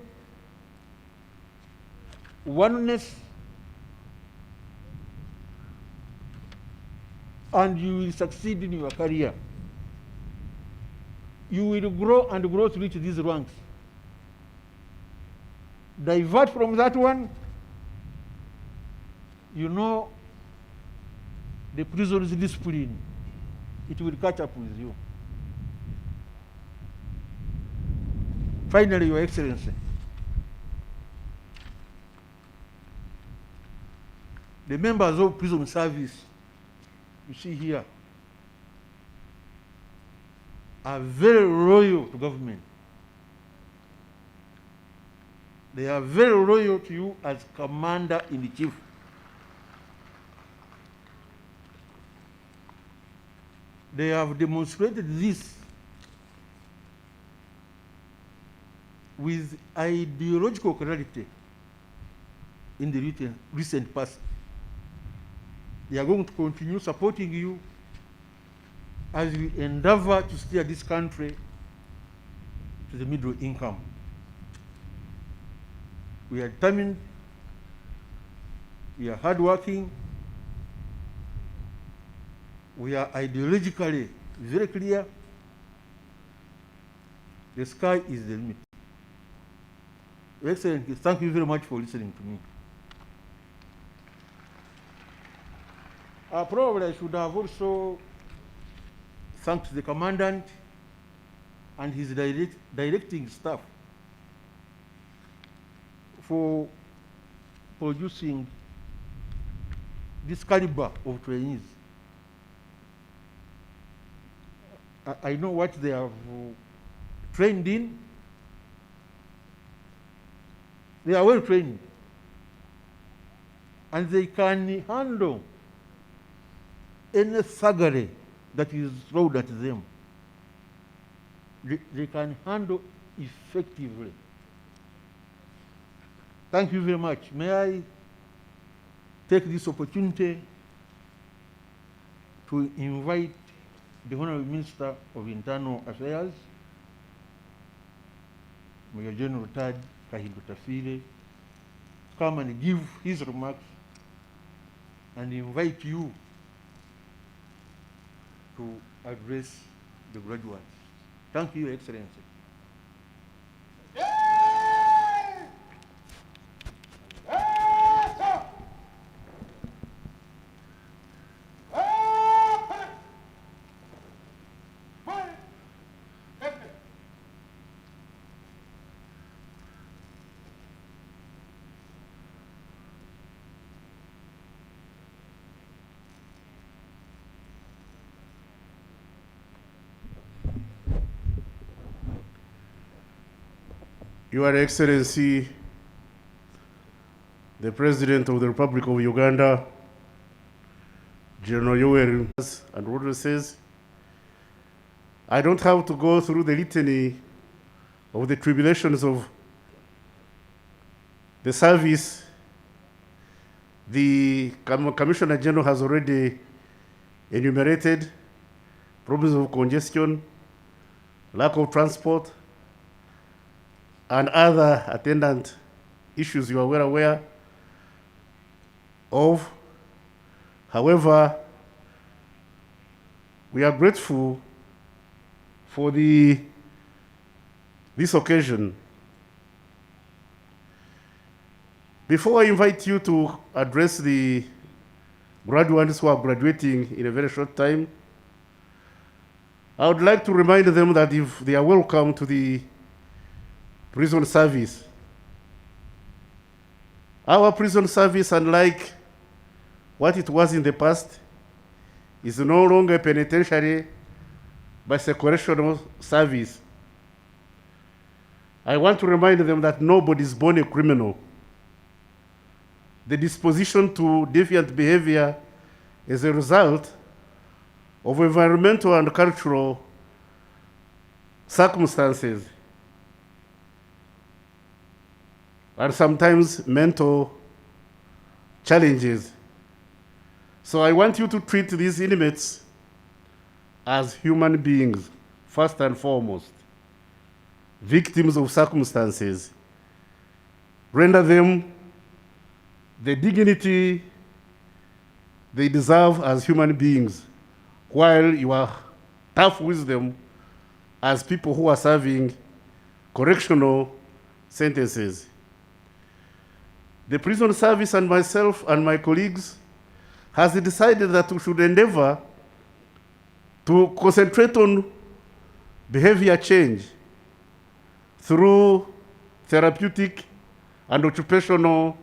oneness, and you will succeed in your career. You will grow and grow to reach these ranks. Divert from that one, you know the prison's discipline. It will catch up with you. Finally, Your Excellency, the members of prison service, you see here, are very loyal to government. They are very loyal to you as commander-in-chief. They have demonstrated this with ideological clarity in the recent past. They are going to continue supporting you as we endeavor to steer this country to the middle income. We are determined, we are hardworking, we are ideologically very clear. The sky is the limit. Your Excellency, thank you very much for listening to me. Probably I should have also thanked the commandant and his directing staff for producing this caliber of trainees. I know what they have trained in. They are well trained. And they can handle any thuggery that is thrown at them. They can handle effectively. Thank you very much. May I take this opportunity to invite the Honorable Minister of Internal Affairs, Major General Tad Kahindo Tafile, come and give his remarks and invite you to address the graduates. Thank you, Your Excellency. Your Excellency, the President of the Republic of Uganda, General Yoweri and wardresses, I don't have to go through the litany of the tribulations of the service. The Commissioner General has already enumerated problems of congestion, lack of transport, and other attendant issues you are well aware of. However, we are grateful for this occasion. Before I invite you to address the graduates who are graduating in a very short time, I would like to remind them that if they are welcome to the prison service, our prison service, unlike what it was in the past, is no longer penitentiary, but a correctional service. I want to remind them that nobody is born a criminal. The disposition to deviant behavior is a result of environmental and cultural circumstances, and sometimes mental challenges. So I want you to treat these inmates as human beings, first and foremost, victims of circumstances. Render them the dignity they deserve as human beings, while you are tough with them as people who are serving correctional sentences. The prison service and myself and my colleagues has decided that we should endeavor to concentrate on behavior change through therapeutic and occupational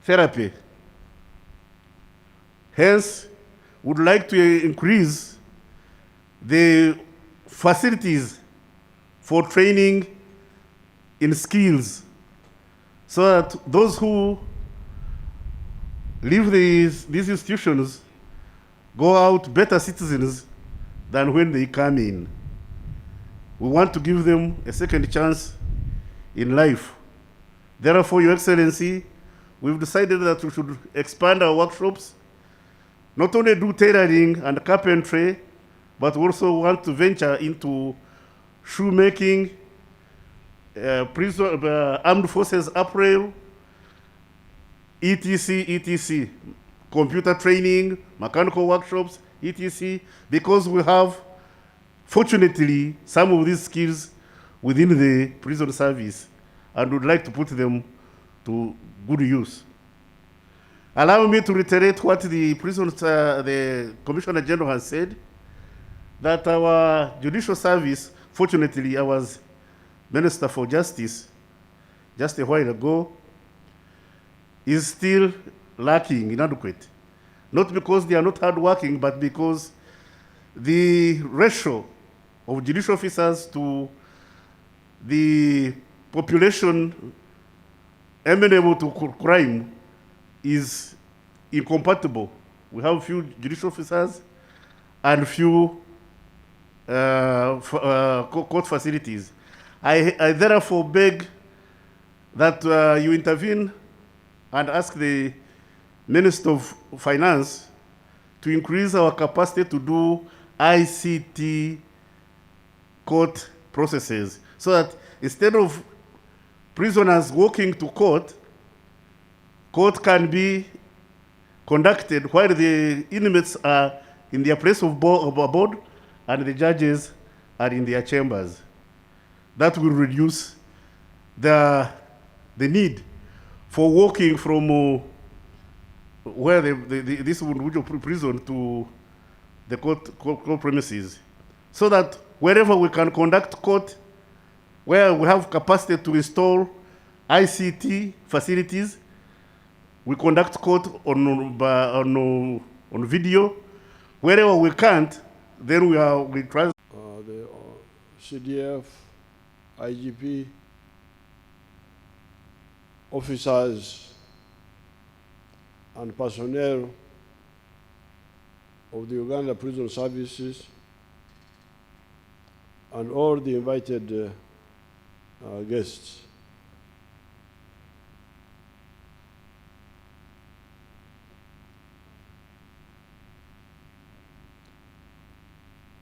therapy Hence, would like to increase the facilities for training in skills so that those who leave these institutions go out better citizens than when they come in. We want to give them a second chance in life. Therefore, Your Excellency, we've decided that we should expand our workshops, not only do tailoring and carpentry, but also want to venture into shoemaking, armed forces apparel, etc., computer training, mechanical workshops, etc., because we have, fortunately, some of these skills within the prison service and would like to put them to good use. Allow me to reiterate what the the Commissioner General has said, that our judicial service, fortunately, I was Minister for Justice just a while ago, is still lacking, inadequate. Not because they are not hardworking, but because the ratio of judicial officers to the population amenable to crime is incompatible. We have few judicial officers and few court facilities. I therefore beg that you intervene and ask the Minister of Finance to increase our capacity to do ICT court processes, so that instead of prisoners walking to court, court can be conducted while the inmates are in their place of abode and the judges are in their chambers. That will reduce the need for walking from where this individual prison to the court premises, so that wherever we can conduct court, where we have capacity to install ICT facilities, we conduct court on video. Wherever we can't, then we try. The CDF, IGP, officers and personnel of the Uganda Prison Services, and all the invited guests.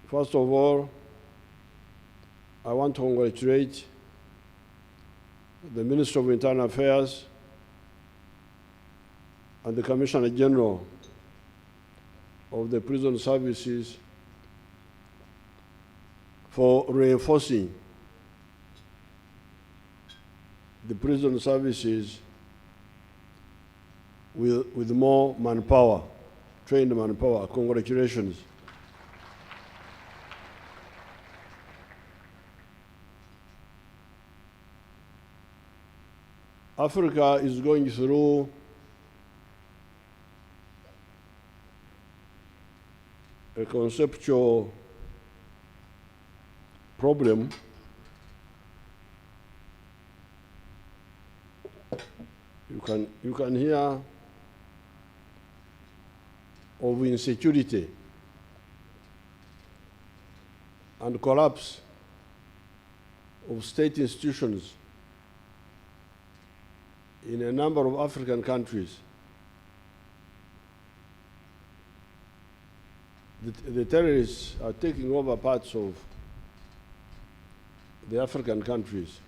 First of all, I want to congratulate the Minister of Internal Affairs and the Commissioner General of the Prison Services for reinforcing the prison services with more manpower, trained manpower. Congratulations. Africa is going through a conceptual problem you can hear of insecurity and collapse of state institutions in a number of African countries. The terrorists are taking over parts of the African countries.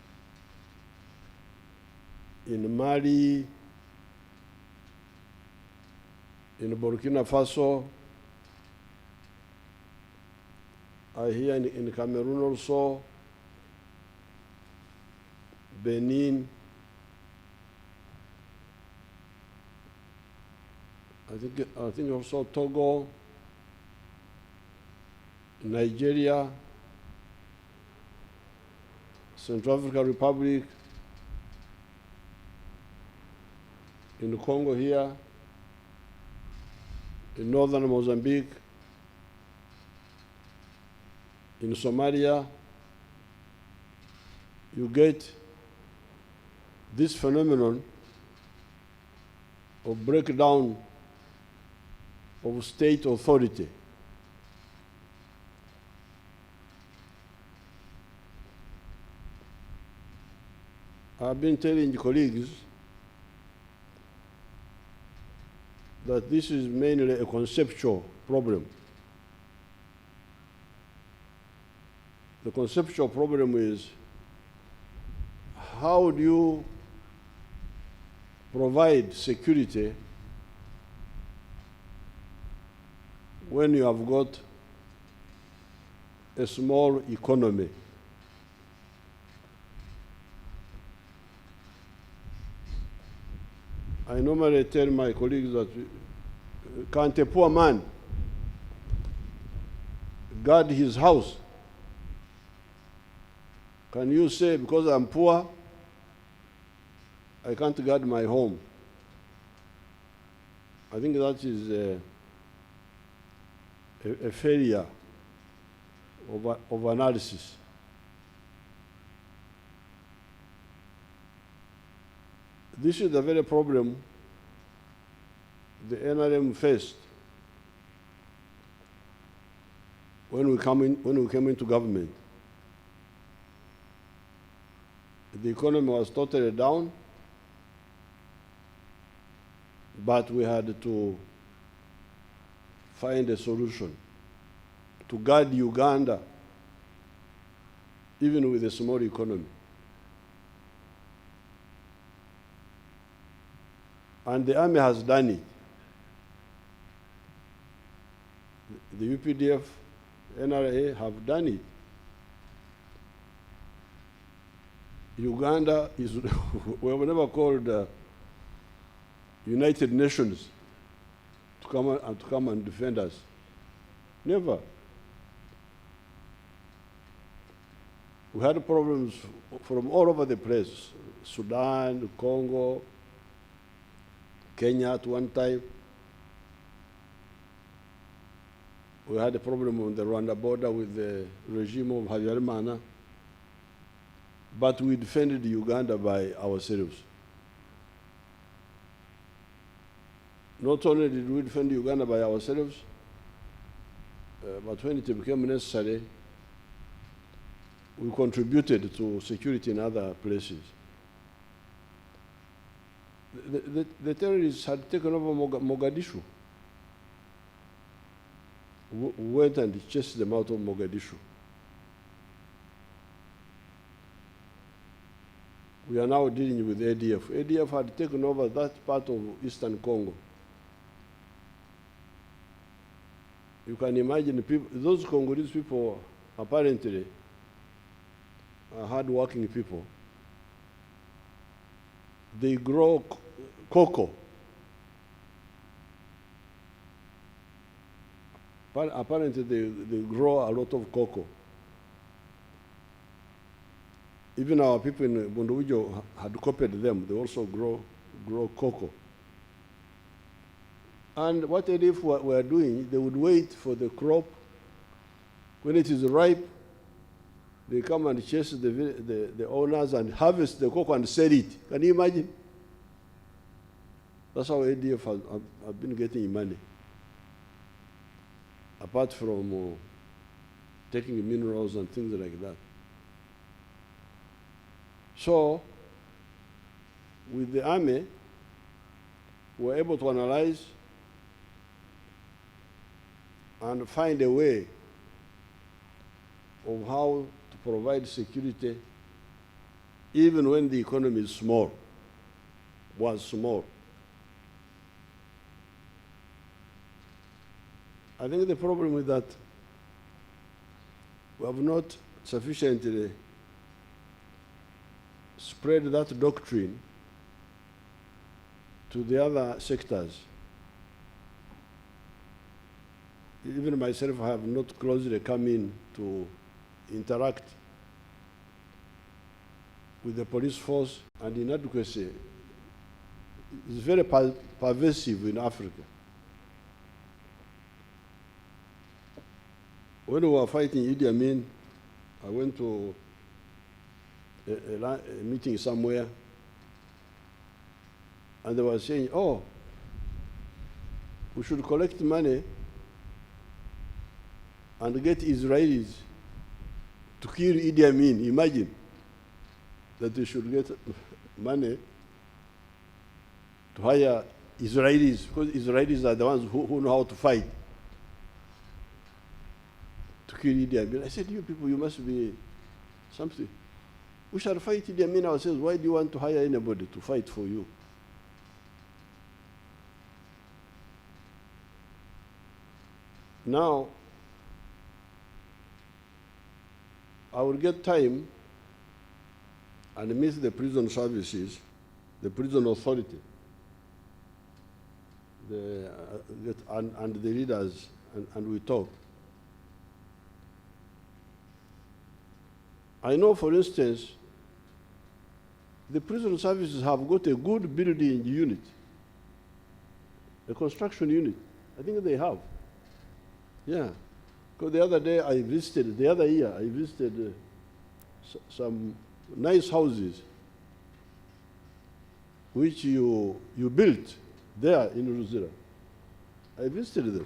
In Mali, in Burkina Faso, I hear in Cameroon also, Benin, I think also Togo, Nigeria, Central African Republic, in Congo here, in northern Mozambique, in Somalia, you get this phenomenon of breakdown of state authority. I've been telling colleagues that this is mainly a conceptual problem. The conceptual problem is, how do you provide security when you have got a small economy? I normally tell my colleagues that can't a poor man guard his house? Can you say, because I'm poor, I can't guard my home? I think that is a failure of analysis. This is the very problem the NRM faced when we came into government. The economy was totally down, but we had to find a solution to guard Uganda, even with a small economy. And the army has done it. The UPDF, NRA have done it. Uganda is, we were never called United Nations to come and defend us. Never. We had problems from all over the place: Sudan, Congo, Kenya at one time. We had a problem on the Rwanda border with the regime of Habyarimana, but we defended Uganda by ourselves. Not only did we defend Uganda by ourselves, but when it became necessary, we contributed to security in other places. The terrorists had taken over Mogadishu. Went and chased them out of Mogadishu. We are now dealing with ADF. ADF had taken over that part of eastern Congo. You can imagine people, those Congolese people apparently are hard-working people. They grow cocoa. Apparently they grow a lot of cocoa. Even our people in Bunduwijo had copied them. They also grow cocoa. And what ADF were doing, they would wait for the crop. When it is ripe, they come and chase the owners and harvest the cocoa and sell it. Can you imagine? That's how ADF have been getting money. Apart from taking minerals and things like that. So, with the army, we were able to analyze and find a way of how to provide security even when the economy is small, was small. I think the problem is that we have not sufficiently spread that doctrine to the other sectors. Even myself, I have not closely come in to interact with the police force, and inadequacy is very pervasive in Africa. When we were fighting Idi Amin, I went to a meeting somewhere, and they were saying, oh, we should collect money and get Israelis to kill Idi Amin. Imagine that they should get money to hire Israelis, because Israelis are the ones who know how to fight, to kill Idi Amin. I said, you people, you must be something. We shall fight Idi Amin ourselves. Why do you want to hire anybody to fight for you? Now, I will get time and meet the prison services, the prison authority, and the leaders, and we talk. I know, for instance, the prison services have got a good building unit, a construction unit. I think they have. Yeah. Because the other day I visited, the other year, I visited some nice houses which you built there in Ruzira. I visited them.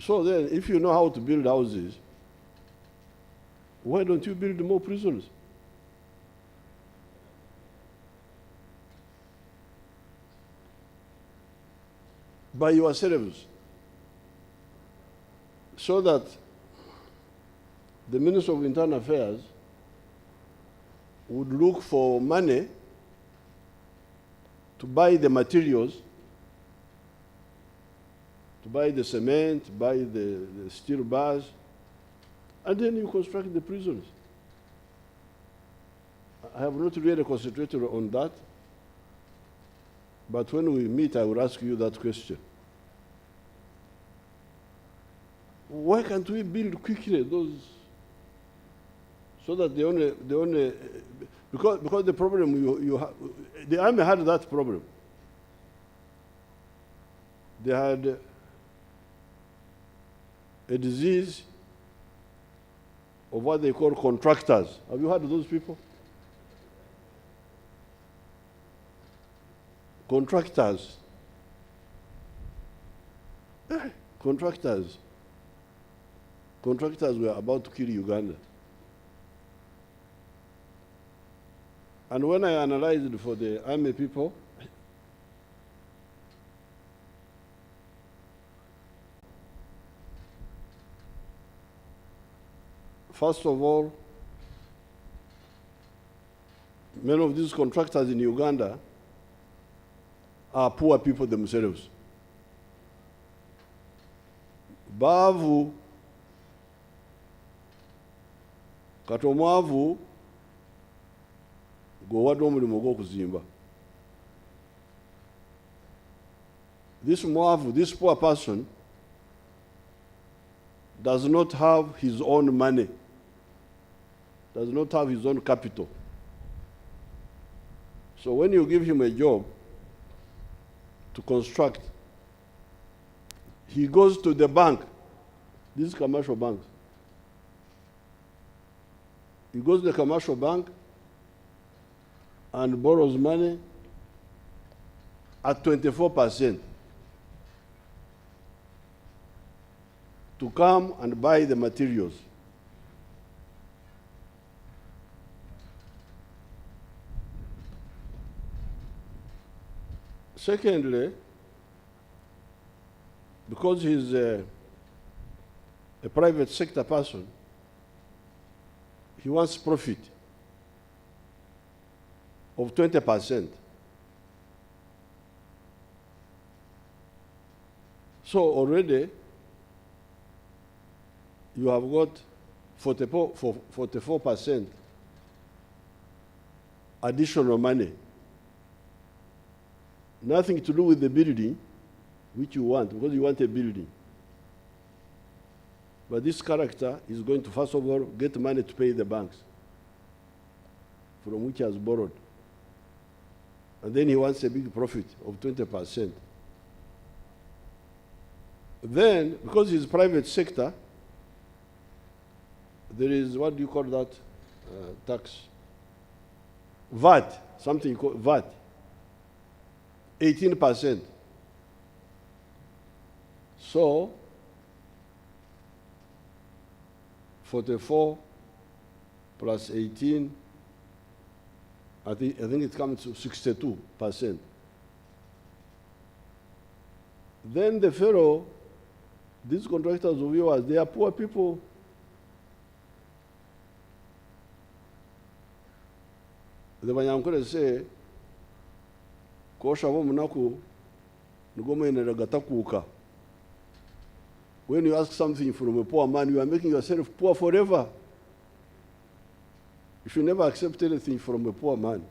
So then, if you know how to build houses, why don't you build more prisons? By yourselves, so that the Minister of Internal Affairs would look for money to buy the materials, to buy the cement, buy the steel bars, and then you construct the prisons. I have not really concentrated on that, but when we meet, I will ask you that question. Why can't we build quickly those, so that the only because the problem you have, the army had that problem. They had a disease of what they call contractors. Have you heard of those people? Contractors. Contractors. Contractors were about to kill Uganda. And when I analyzed for the army people, first of all, many of these contractors in Uganda are poor people themselves. Bavu, katomwavu, gowadwa omulimu gw'okuzimba. This mwavu, this poor person, does not have his own money, does not have his own capital. So when you give him a job to construct, he goes to the bank, these commercial banks. He goes to the commercial bank and borrows money at 24% to come and buy the materials. Secondly, because he's a private sector person, he wants profit of 20%. So already you have got 44% additional money. Nothing to do with the building, which you want, because you want a building. But this character is going to, first of all, get money to pay the banks from which he has borrowed. And then he wants a big profit of 20%. Then, because it's private sector, there is, what do you call that tax? VAT, something called VAT, 18%. So, 44 plus 18, I think it comes to 62%. Then the fellow, these contractors of yours, they are poor people. The Banyankore say, Kosha Womunaku, Ngomene. When you ask something from a poor man, you are making yourself poor forever. You should never accept anything from a poor man.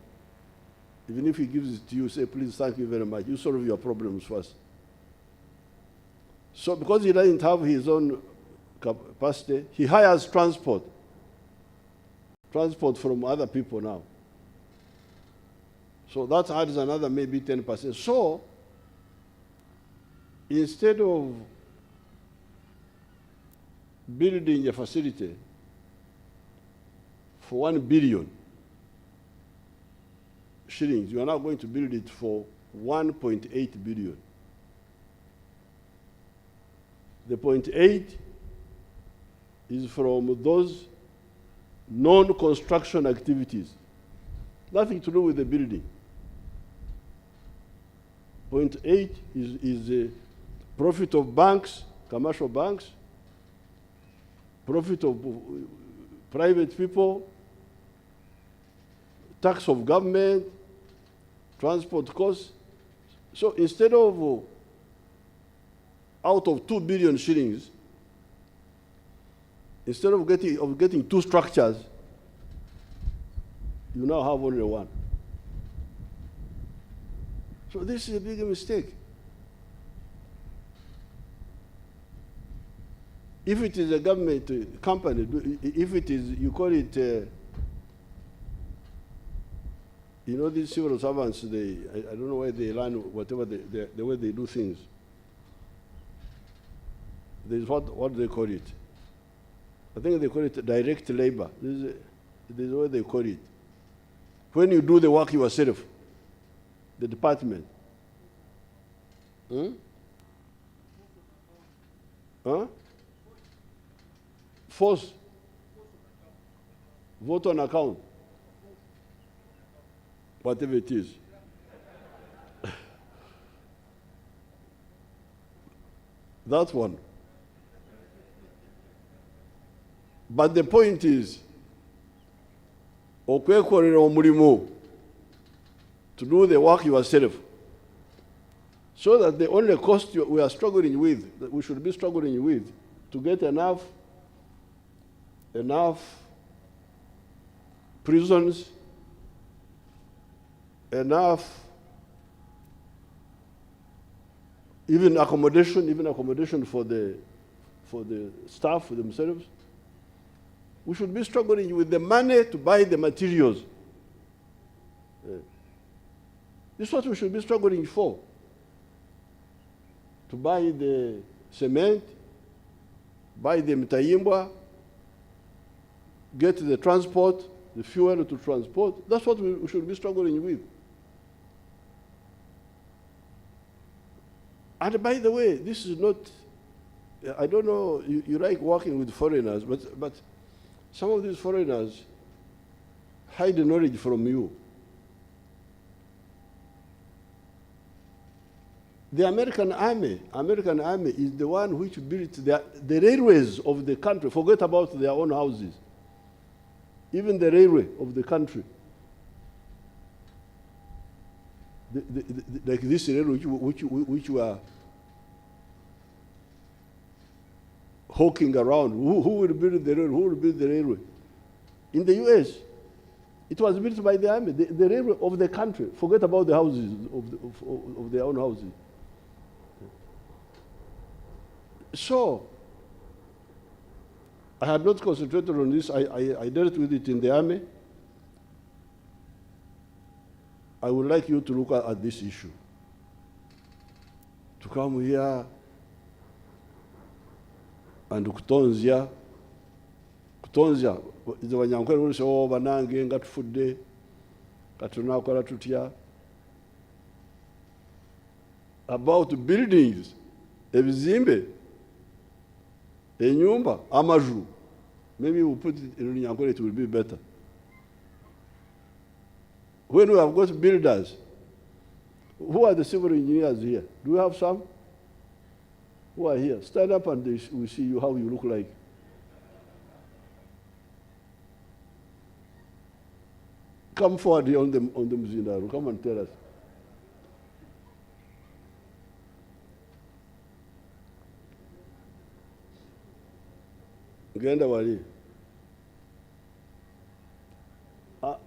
Even if he gives it to you, say, please, thank you very much. You solve your problems first. So because he doesn't have his own capacity, he hires transport from other people now. So that adds another maybe 10%. So instead of building a facility for 1 billion shillings, you are now going to build it for 1.8 billion. The 0.8 is from those non-construction activities, nothing to do with the building. 0.8 is the profit of banks, commercial banks, profit of private people, tax of government, transport costs. So instead of out of 2 billion shillings, instead of getting 2 structures, you now have only 1. So this is a big mistake. If it is a government company, if it is, you call it, you know, these civil servants, I don't know where they learn whatever the way they do things. There's what they call it. I think they call it direct labor. This is what they call it. When you do the work yourself, the department. Force. Vote on account. Whatever it is. That one. But the point is, okwekorera omulimo, to do the work yourself, so that the only cost we are struggling with, that we should be struggling with, to get enough prisons, enough even accommodation for the staff themselves. We should be struggling with the money to buy the materials. This is what we should be struggling for. To buy the cement, buy the mtayimbwa, get the transport, the fuel to transport. That's what we should be struggling with. And by the way, this is not, I don't know, you like working with foreigners, but some of these foreigners hide the knowledge from you. The American army is the one which built the railways of the country. Forget about their own houses. Even the railway of the country. Like this railway which were hawking around. Who will build the railway? Who will build the railway? In the US, it was built by the army, the railway of the country. Forget about the houses, of their own houses. So, I had not concentrated on this. I dealt with it in the army. I would like you to look at this issue. To come here and kutonzya izo banyankole bose banange nga tufudde katunakola tutya about buildings ebizimbe enyumba amaju. Maybe we'll put it in Runyankole, it will be better. When we have got builders, who are the civil engineers here? Do we have some? Who are here? Stand up and we'll see you how you look like. Come forward here on the Mzindaru. Come and tell us. Genda wali.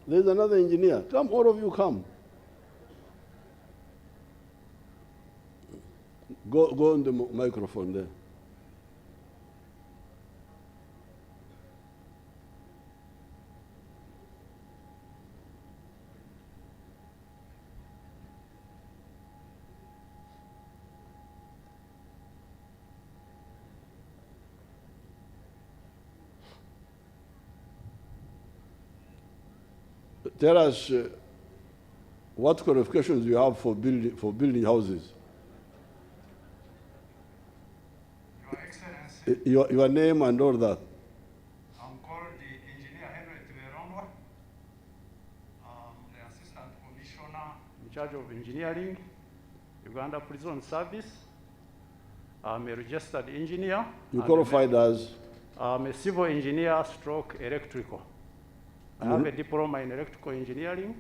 There's another engineer. Come, all of you come. Go on the microphone there. Tell us what qualifications you have for building houses. Your Excellency. Your name and all that. I'm called the Engineer Henry Tiveronwa. I'm the Assistant Commissioner in charge of Engineering, Uganda Prison Service. I'm a registered engineer. You qualified as? I'm a civil engineer stroke electrical. I have a diploma in electrical engineering,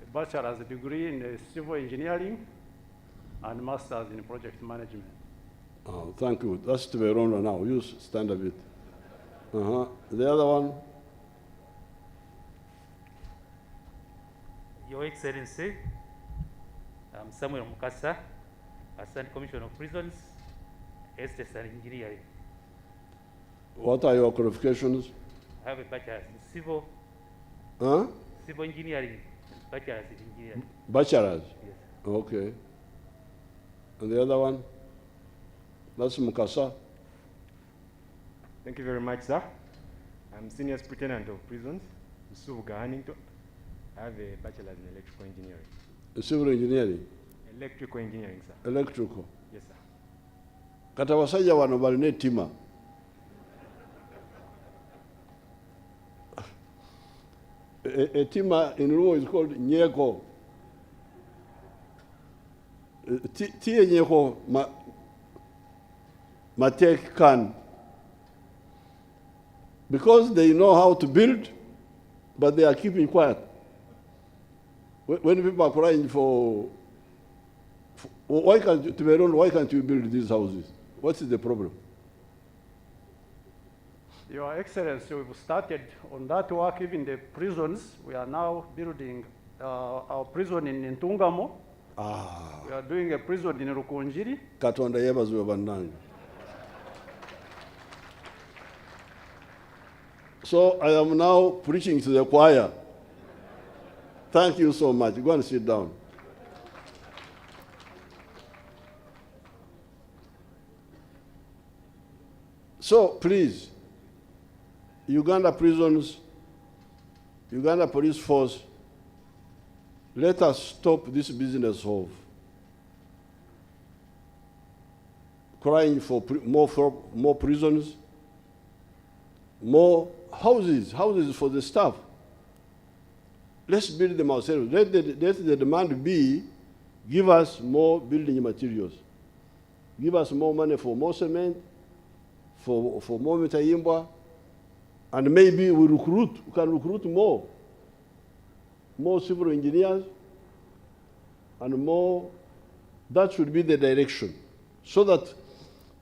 a bachelor's degree in civil engineering, and master's in project management. Oh, thank you. That's Tiveronwa now. You stand a bit. The other one? Your Excellency, I'm Samuel Mukasa, Assistant Commissioner of Prisons, Estates and Engineering. What are your qualifications? I have a bachelor's in civil, civil engineering, bachelor's in engineering. Bachelor's? Yes. Okay. And the other one? That's Mukasa. Thank you very much, sir. I'm Senior Superintendent of Prisons, Suvuga Hannington. I have a bachelor's in electrical engineering. Civil engineering? Electrical engineering, sir. Electrical? Yes, sir. Kata wasajja wano balina ettima. A tima in Luo is called nyeko. Tie nyeko matek can. Because they know how to build, but they are keeping quiet. When people are crying for why can't you build these houses? What is the problem? Your Excellency, we've started on that work, even the prisons. We are now building our prison in Ntungamo. We are doing a prison in Rukunjiri. Katonda yebazibwe bannange. So I am now preaching to the choir. Thank you so much. Go and sit down. So please, Uganda prisons, Uganda police force, let us stop this business of crying for more prisons, more houses for the staff. Let's build them ourselves. Let the demand be, give us more building materials. Give us more money for more cement, for more mitayimbwa, and maybe we can recruit more civil engineers, and more, that should be the direction. So that,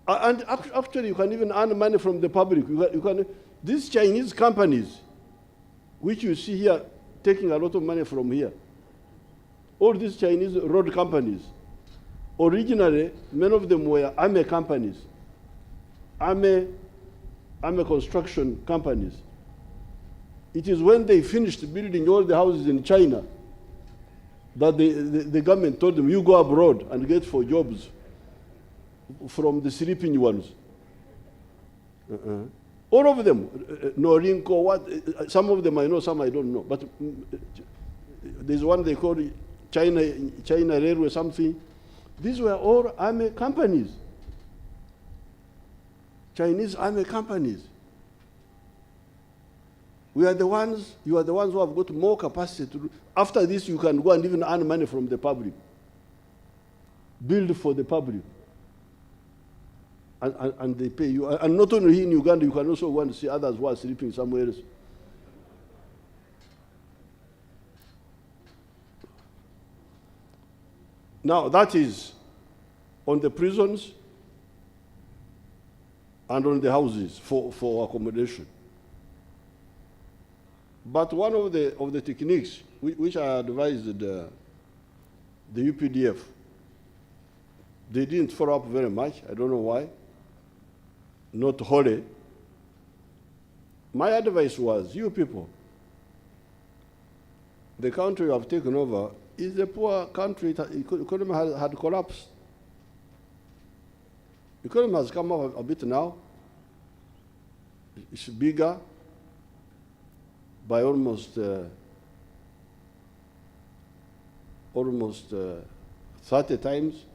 and actually you can even earn money from the public. You can these Chinese companies, which you see here, taking a lot of money from here, all these Chinese road companies, originally, many of them were army companies, army construction companies. It is when they finished building all the houses in China that the government told them, you go abroad and get for jobs from the sleeping ones. All of them, Norinco, what, some of them I know, some I don't know. But there's one they call China Railway something. These were all army companies. Chinese army companies. We are the ones, you are the ones who have got more capacity to do. After this, you can go and even earn money from the public. Build for the public. And they pay you. And not only here in Uganda, you can also go and see others who are sleeping somewhere else. Now, that is on the prisons and on the houses for accommodation. But one of the techniques which I advised the UPDF, they didn't follow up very much. I don't know why. Not wholly. My advice was, you people, the country you have taken over is a poor country. The economy had collapsed. The economy has come up a bit now. It's bigger by almost 30 times.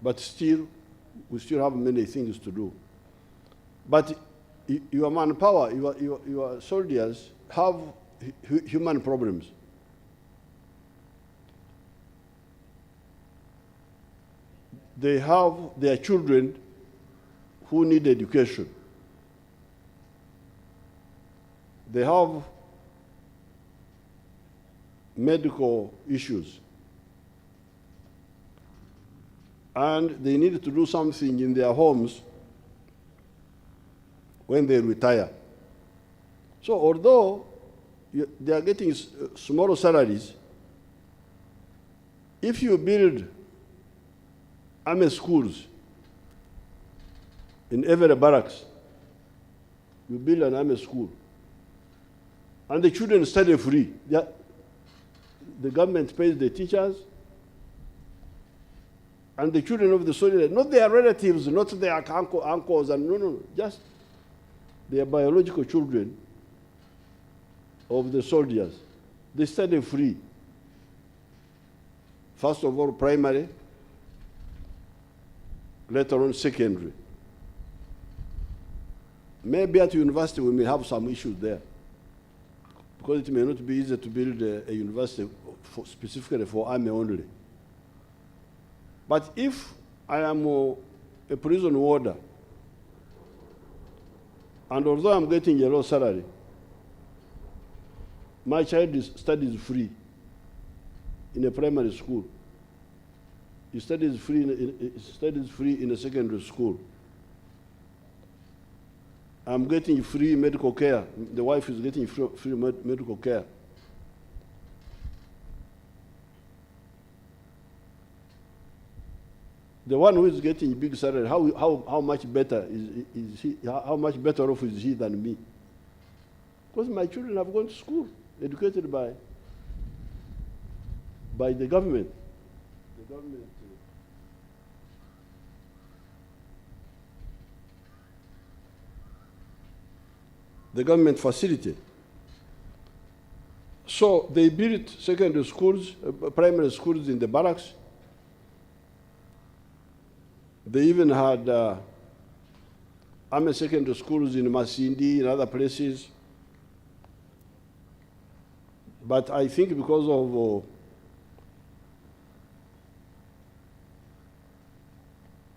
But still, we still have many things to do. But your manpower, your soldiers have human problems. They have their children who need education. They have medical issues. And they need to do something in their homes when they retire. So although they are getting smaller salaries, if you build army schools in every barracks, you build an army school, and the children study free. The government pays the teachers, and the children of the soldiers, not their relatives, not their uncles, and no, just their biological children of the soldiers. They study free. First of all, primary, later on secondary. Maybe at university we may have some issues there, because it may not be easy to build a university specifically for army only. But if I am a prison warder, and although I'm getting a low salary, my child studies free in a primary school. He studies free in a secondary school. I'm getting free medical care. The wife is getting free medical care. The one who is getting big salary, how much better is he? How much better off is he than me? Because my children have gone to school, educated by the government. The government. The government facility. So they built secondary schools, primary schools in the barracks. They even had army secondary schools in Masindi and other places. But I think because of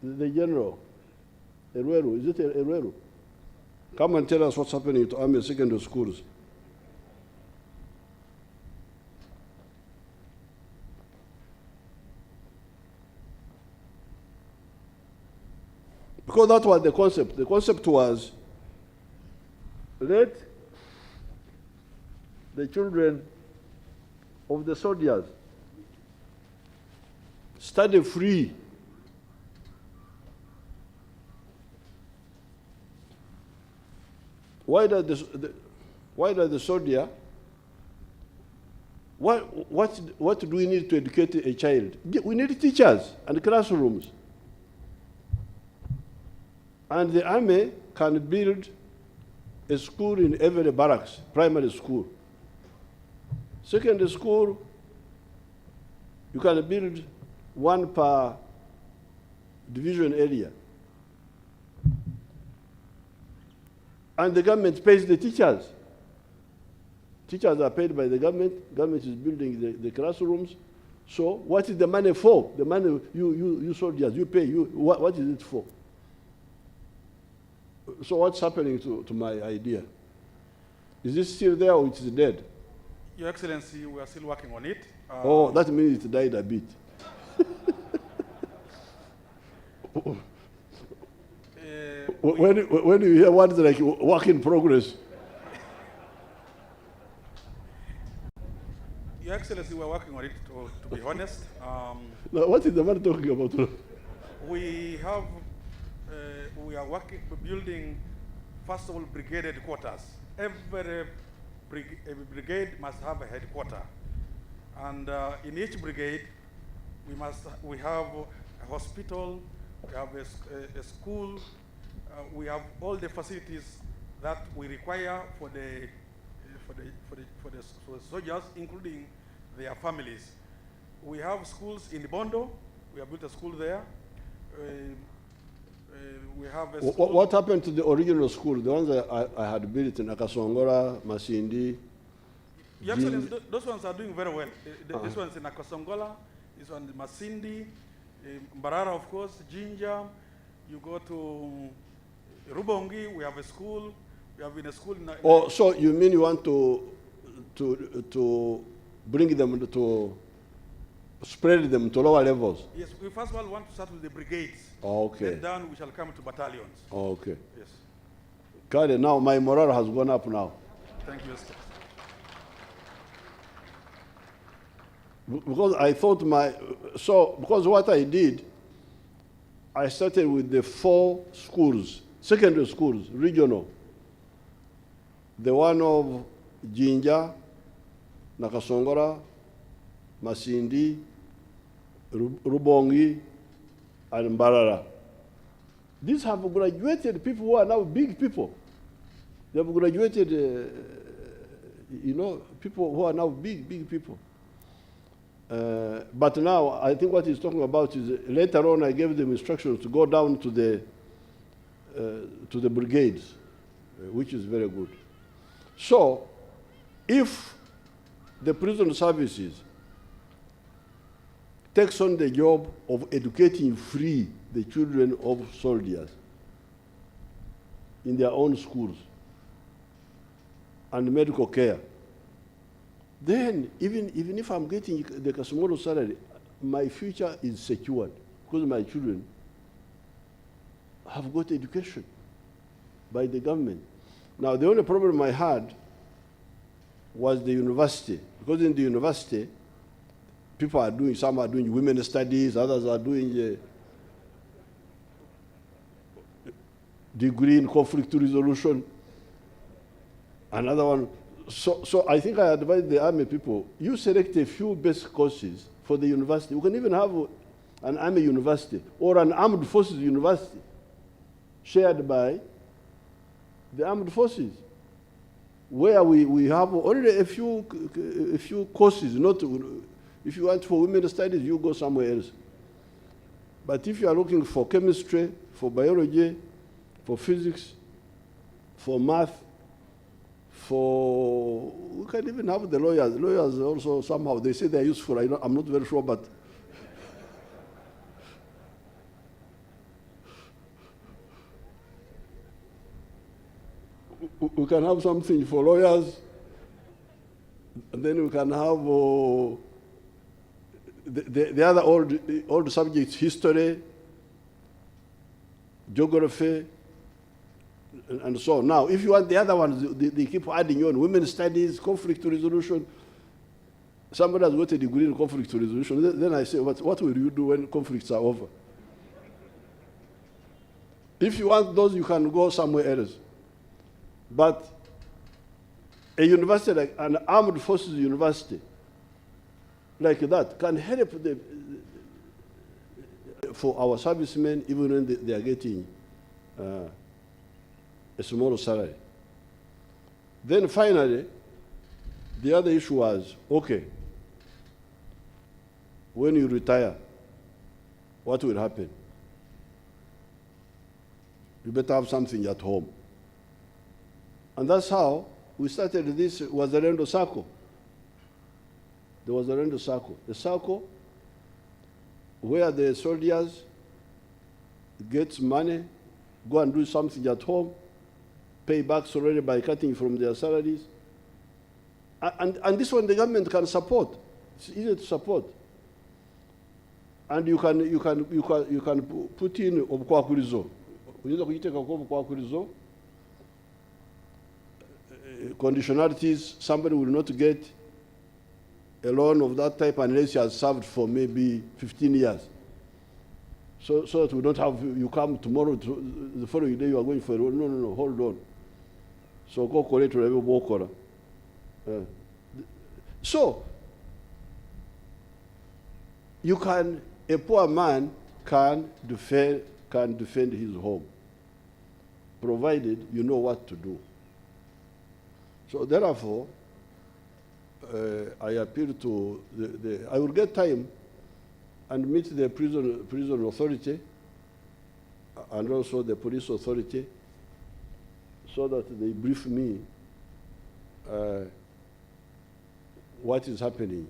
the general, Erueru, is it Erueru? Come and tell us what's happening to army secondary schools. Because that was the concept. The concept was, let the children of the soldiers study free. Why does the soldier, what do we need to educate a child? We need teachers and classrooms. And the army can build a school in every barracks, primary school. Secondary school, you can build one per division area. And the government pays the teachers. Teachers are paid by the government. Government is building the classrooms. So what is the money for? The money you soldiers, you pay. What is it for? So what's happening to my idea? Is this still there or it's dead? Your Excellency, we are still working on it. Oh, that means it died a bit. When you hear words like work in progress. Your Excellency, we are working on it, to be honest. Now, what is the man talking about? We are building, first of all, brigade headquarters. Every brigade must have a headquarter. And in each brigade, we have a hospital, we have a school, we have all the facilities that we require for the soldiers, including their families. We have schools in Bondo. We have built a school there. We have a school. What happened to the original school, the ones that I had built in Akasongola, Masindi? Your Excellency, those ones are doing very well. This one's in Akasongola, this one in Masindi, Mbarara, of course, Jinja. You go to Rubongi, we have a school. We have been a school in Oh, so you mean you want to bring them to spread them to lower levels? Yes, we first of all want to start with the brigades. Oh, okay. Then down we shall come to battalions. Oh, okay. Yes. Kade, now my morale has gone up now. Thank you, sir. Because I thought because what I did, I started with the 4 schools, secondary schools, regional. The one of Jinja, Nakasongora, Masindi, Rubongi, and Mbarara. These have graduated people who are now big people. They have graduated, people who are now big people. But now, I think what he's talking about is later on I gave them instructions to go down to the brigades, which is very good. So, if the prison services takes on the job of educating free the children of soldiers in their own schools and medical care, then even if I'm getting the Kasumoro salary, my future is secured because my children have got education by the government. Now, the only problem I had was the university, because in the university, some are doing women's studies, others are doing degree in conflict resolution, another one. So I think I advise the army people, you select a few best courses for the university. We can even have an army university or an armed forces university shared by the armed forces, where we have only a few courses. Not if you want for women's studies, you go somewhere else. But if you are looking for chemistry, for biology, for physics, for math, we can even have the lawyers. Lawyers also somehow, they say they're useful. I'm not very sure, but we can have something for lawyers, and then we can have the other old subjects, history, geography, and so on. Now, if you want the other ones, they keep adding on women's studies, conflict resolution. Somebody has got a degree in conflict resolution. Then I say, what will you do when conflicts are over? If you want those, you can go somewhere else. But a university like an armed forces university like that can help for our servicemen even when they are getting a small salary. Then finally, the other issue was, okay, when you retire, what will happen? You better have something at home. And that's how we started this Wazalendo Circle. There was a Wazalendo Circle. A circle where the soldiers get money, go and do something at home, pay back already by cutting from their salaries. And this one the government can support. It's easy to support. And you can put in obkwakurizo. Unaweza kujiteka kwa obkwakurizo. Conditionalities, somebody will not get a loan of that type unless he has served for maybe 15 years. So that we don't have, you come tomorrow, the following day you are going for a loan. No, hold on. So go collect whatever work. So, you can, a poor man can defend his home, provided you know what to do. So therefore, I appeal to I will get time and meet the prison authority and also the police authority so that they brief me what is happening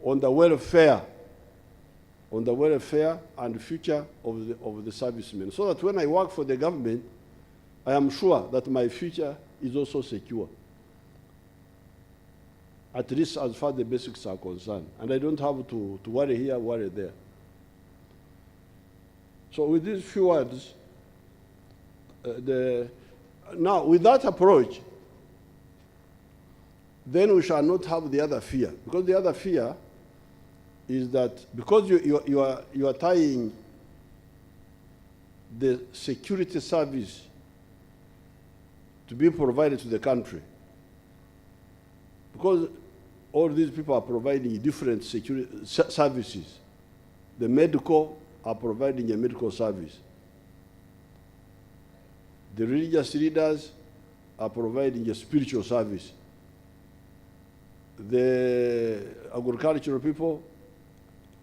on the welfare and future of the servicemen, so that when I work for the government, I am sure that my future is also secure, at least as far as the basics are concerned, and I don't have to worry here, worry there. So with these few words, now with that approach, then we shall not have the other fear, because the other fear is that because you are tying the security service to be provided to the country, because all these people are providing different security services. The medical are providing a medical service. The religious leaders are providing a spiritual service. The agricultural people,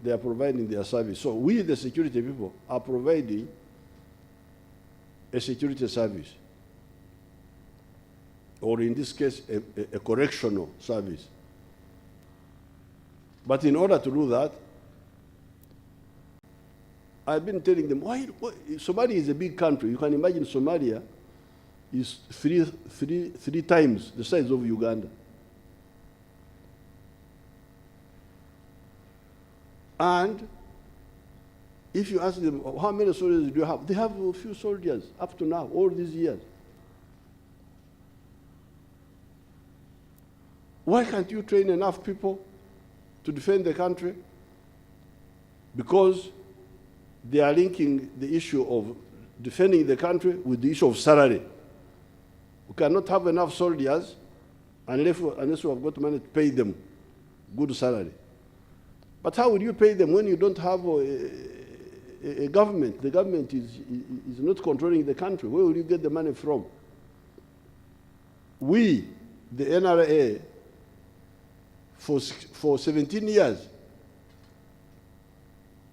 they are providing their service. So we, the security people, are providing a security service, or in this case, a correctional service. But in order to do that, I've been telling them, why Somalia is a big country. You can imagine Somalia is three times the size of Uganda. And if you ask them, how many soldiers do you have? They have a few soldiers up to now, all these years. Why can't you train enough people to defend the country? Because they are linking the issue of defending the country with the issue of salary. We cannot have enough soldiers unless we have got money to pay them good salary. But how will you pay them when you don't have a government? The government is not controlling the country. Where will you get the money from? We, the NRA, for 17 years,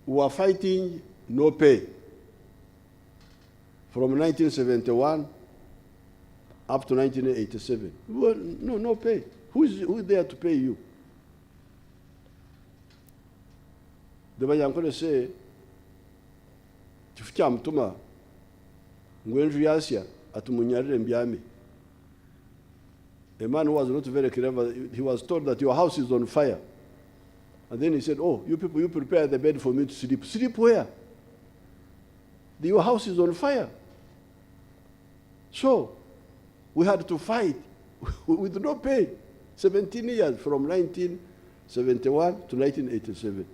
we were fighting no pay. From 1971 up to 1987. No pay. Who is there to pay you? The Bayankole say, Chifucha mtuma, ngwenju yasya, atumunyarire mbyami. A man who was not very clever, he was told that your house is on fire. And then he said, oh, you people, you prepare the bed for me to sleep. Sleep where? Your house is on fire. So, we had to fight with no pay. 17 years, from 1971 to 1987.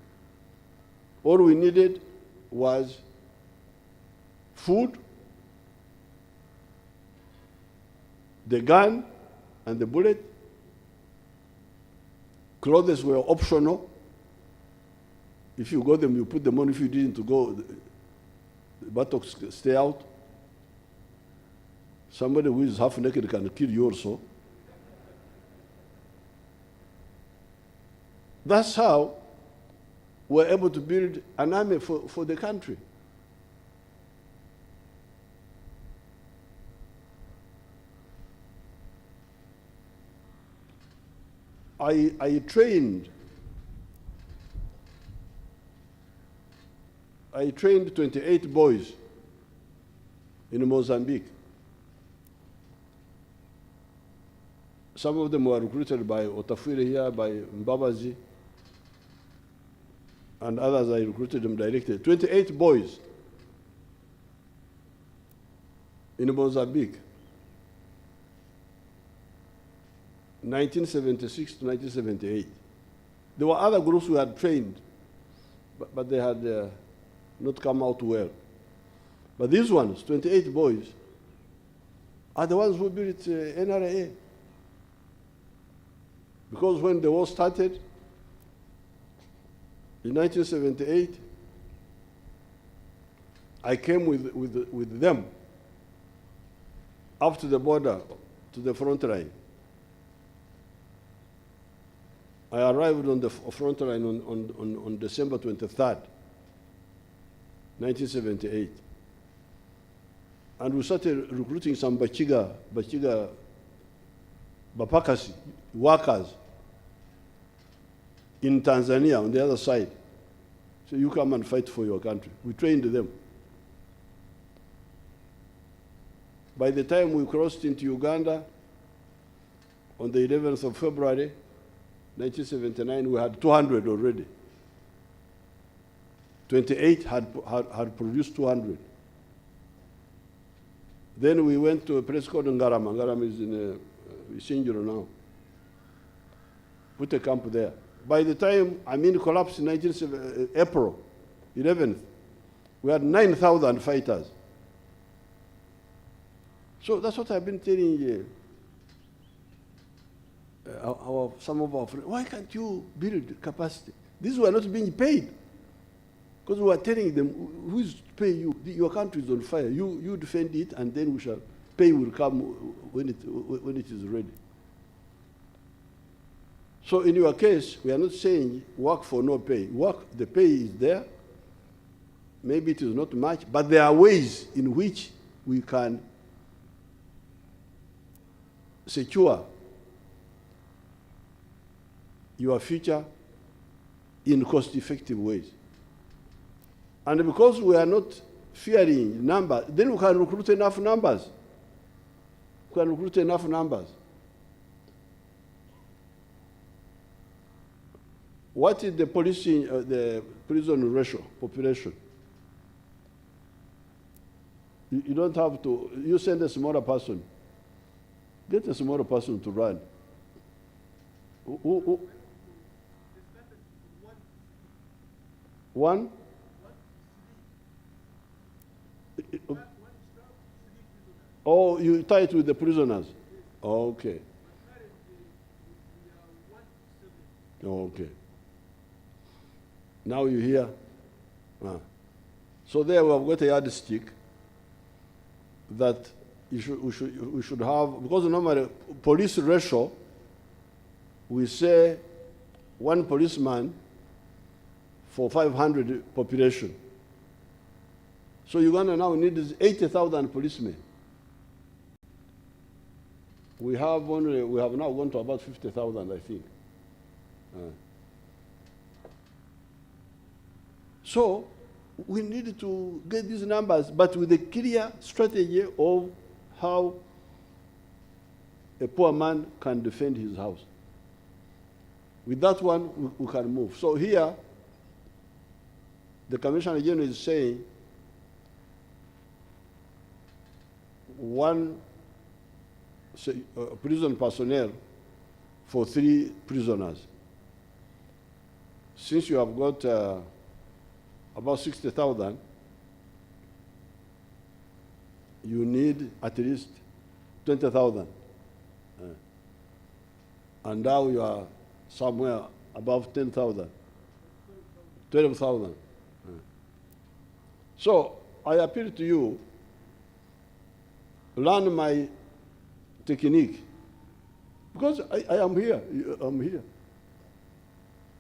All we needed was food, the gun and the bullet. Clothes were optional. If you got them, you put them on. If you didn't go, the buttocks stay out. Somebody who is half naked can kill you also. That's how we're able to build an army for the country. I trained 28 boys in Mozambique. Some of them were recruited by Otafire here, by Mbabazi, and others I recruited them directly. 28 boys in Mozambique, 1976 to 1978. There were other groups who had trained, but they had not come out well. But these ones, 28 boys, are the ones who built NRA. Because when the war started, in 1978, I came with them up to the border, to the front line. I arrived on the front line on December 23rd, 1978. And we started recruiting some Bachiga Bapakasi workers in Tanzania on the other side. So you come and fight for your country. We trained them. By the time we crossed into Uganda on the 11th of February, 1979, we had 200 already. 28 had produced 200. Then we went to a place called Ngarama. Ngarama is in Isinjiro now. Put a camp there. By the time Amin collapsed in April 11th, we had 9,000 fighters. So that's what I've been telling you. Some of our friends, why can't you build capacity? These were not being paid. Because we were telling them, who is to pay you? Your country is on fire. You defend it, and then we shall pay will come when it is ready. So in your case, we are not saying work for no pay. Work, the pay is there. Maybe it is not much, but there are ways in which we can secure your future in cost-effective ways. And because we are not fearing numbers, then we can recruit enough numbers. We can recruit enough numbers. What is the the prison ratio, population? You don't have to, you send a smaller person. Get a smaller person to run. One? Oh, you tie it with the prisoners? Okay. Okay. Now you hear? So there we have got a yardstick that we should have, because normally police ratio, we say one policeman for 500 population. So Uganda now needs 80,000 policemen. We have now gone to about 50,000, I think. So we need to get these numbers, but with a clear strategy of how a poor man can defend his house. With that one, we can move. So here, the Commissioner General is saying one prison personnel for 3 prisoners. Since you have got about 60,000, you need at least 20,000. And now you are somewhere above 10,000, 12,000. So I appeal to you learn my technique. Because I am here, I'm here.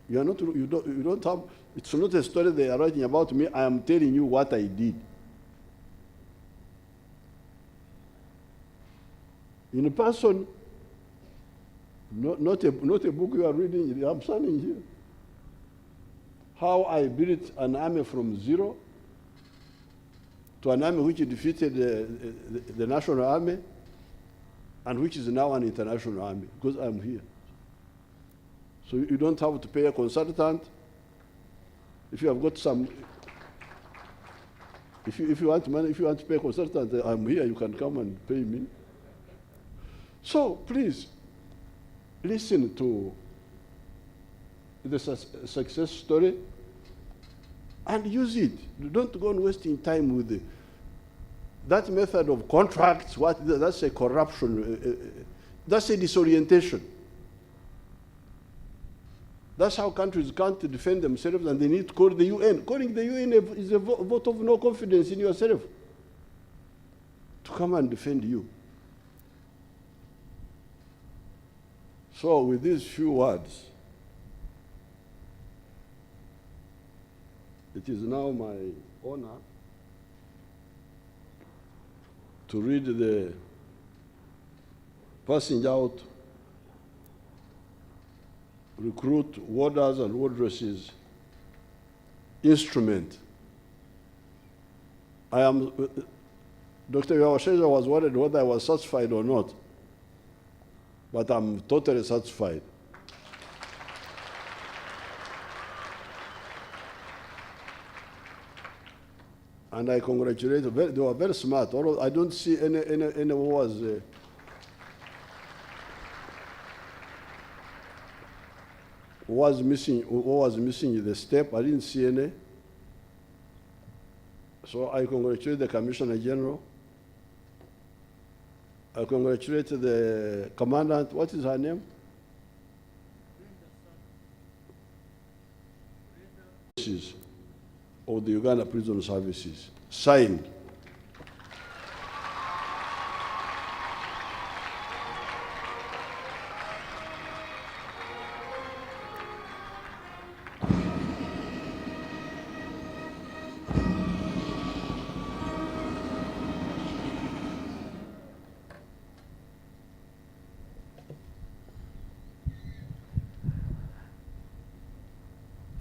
You are not, you don't have, it's not a story they are writing about me, I am telling you what I did. In person, not a book you are reading, I'm standing here. How I built an army from zero to an army which defeated the national army and which is now an international army, because I'm here. So you don't have to pay a consultant. If you have got some, if you want money, if you want to pay a consultant, I'm here, you can come and pay me. So please, listen to the success story and use it. Don't go on wasting time with that method of contracts. That's a corruption. That's a disorientation. That's how countries can't defend themselves, and they need to call the UN. Calling the UN is a vote of no confidence in yourself to come and defend you. So with these few words, it is now my honor to read the passing out recruit warders and wardresses instrument. Dr. Yawasheza was worried whether I was satisfied or not, but I'm totally satisfied. And I congratulate them. They were very smart. Although I don't see any who was missing the step. I didn't see any. So I congratulate the Commissioner General. I congratulate the Commandant. What is her name? Of the Uganda Prison Services. Signed.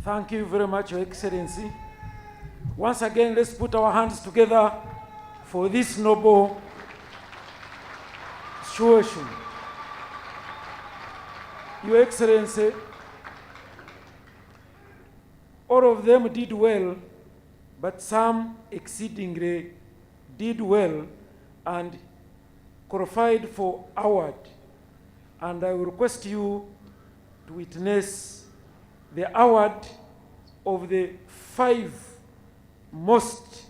Thank you very much, Your Excellency. Once again, let's put our hands together for this noble situation. Your Excellency, all of them did well, but some exceedingly did well and qualified for award. And I will request you to witness the award of the 5 most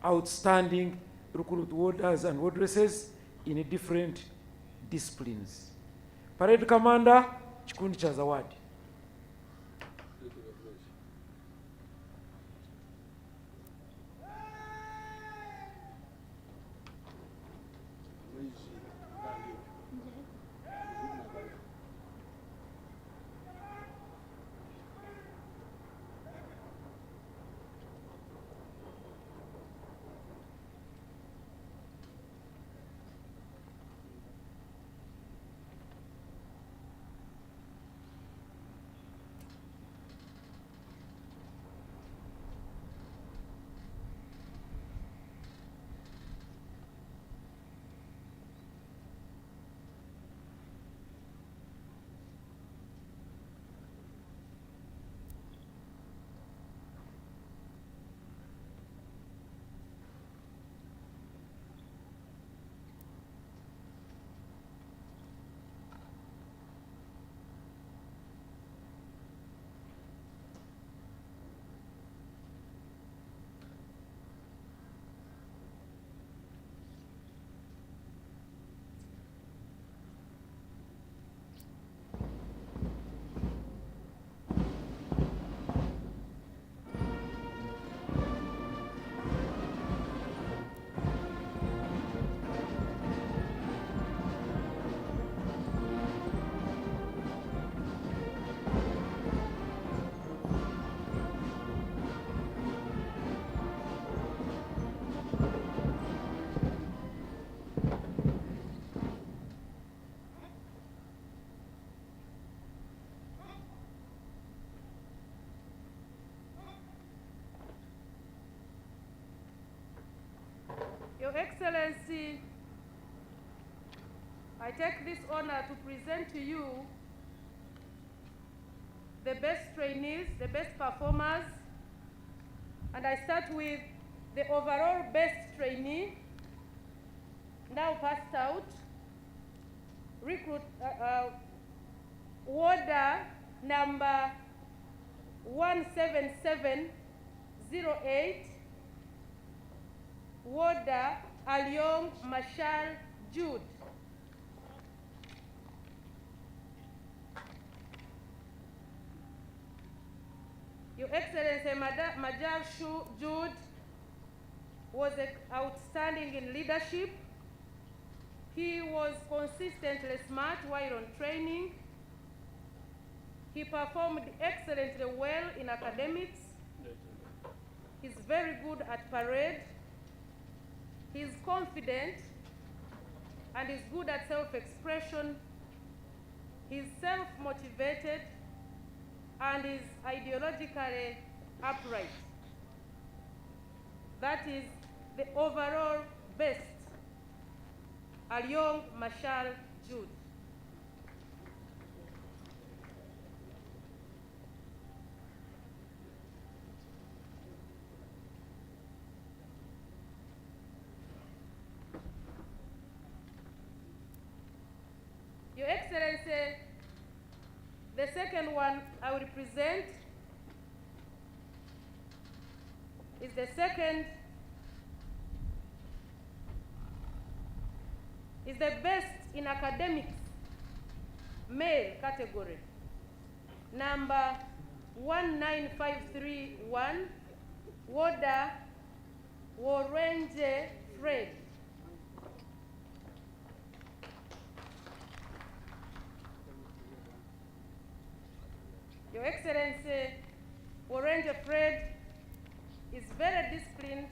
outstanding recruit warders and wardresses in different disciplines. Parade Commander, Chikundi cha zawadi. Excellency, I take this honor to present to you the best trainees, the best performers, and I start with the overall best trainee, now passed out, order number 17708, Warder Alyong Marshal Jude. Your Excellency Major Jude was outstanding in leadership. He was consistently smart while on training. He performed excellently well in academics. He's very good at parade. He's confident and is good at self-expression. He's self-motivated and is ideologically upright. That is the overall best. Alyong Marshal Jude. Your Excellency, the second one I will present is the best in academics, male category, number 19531, Warder Warenge Fred. Your Excellency, Warenge Fred is very disciplined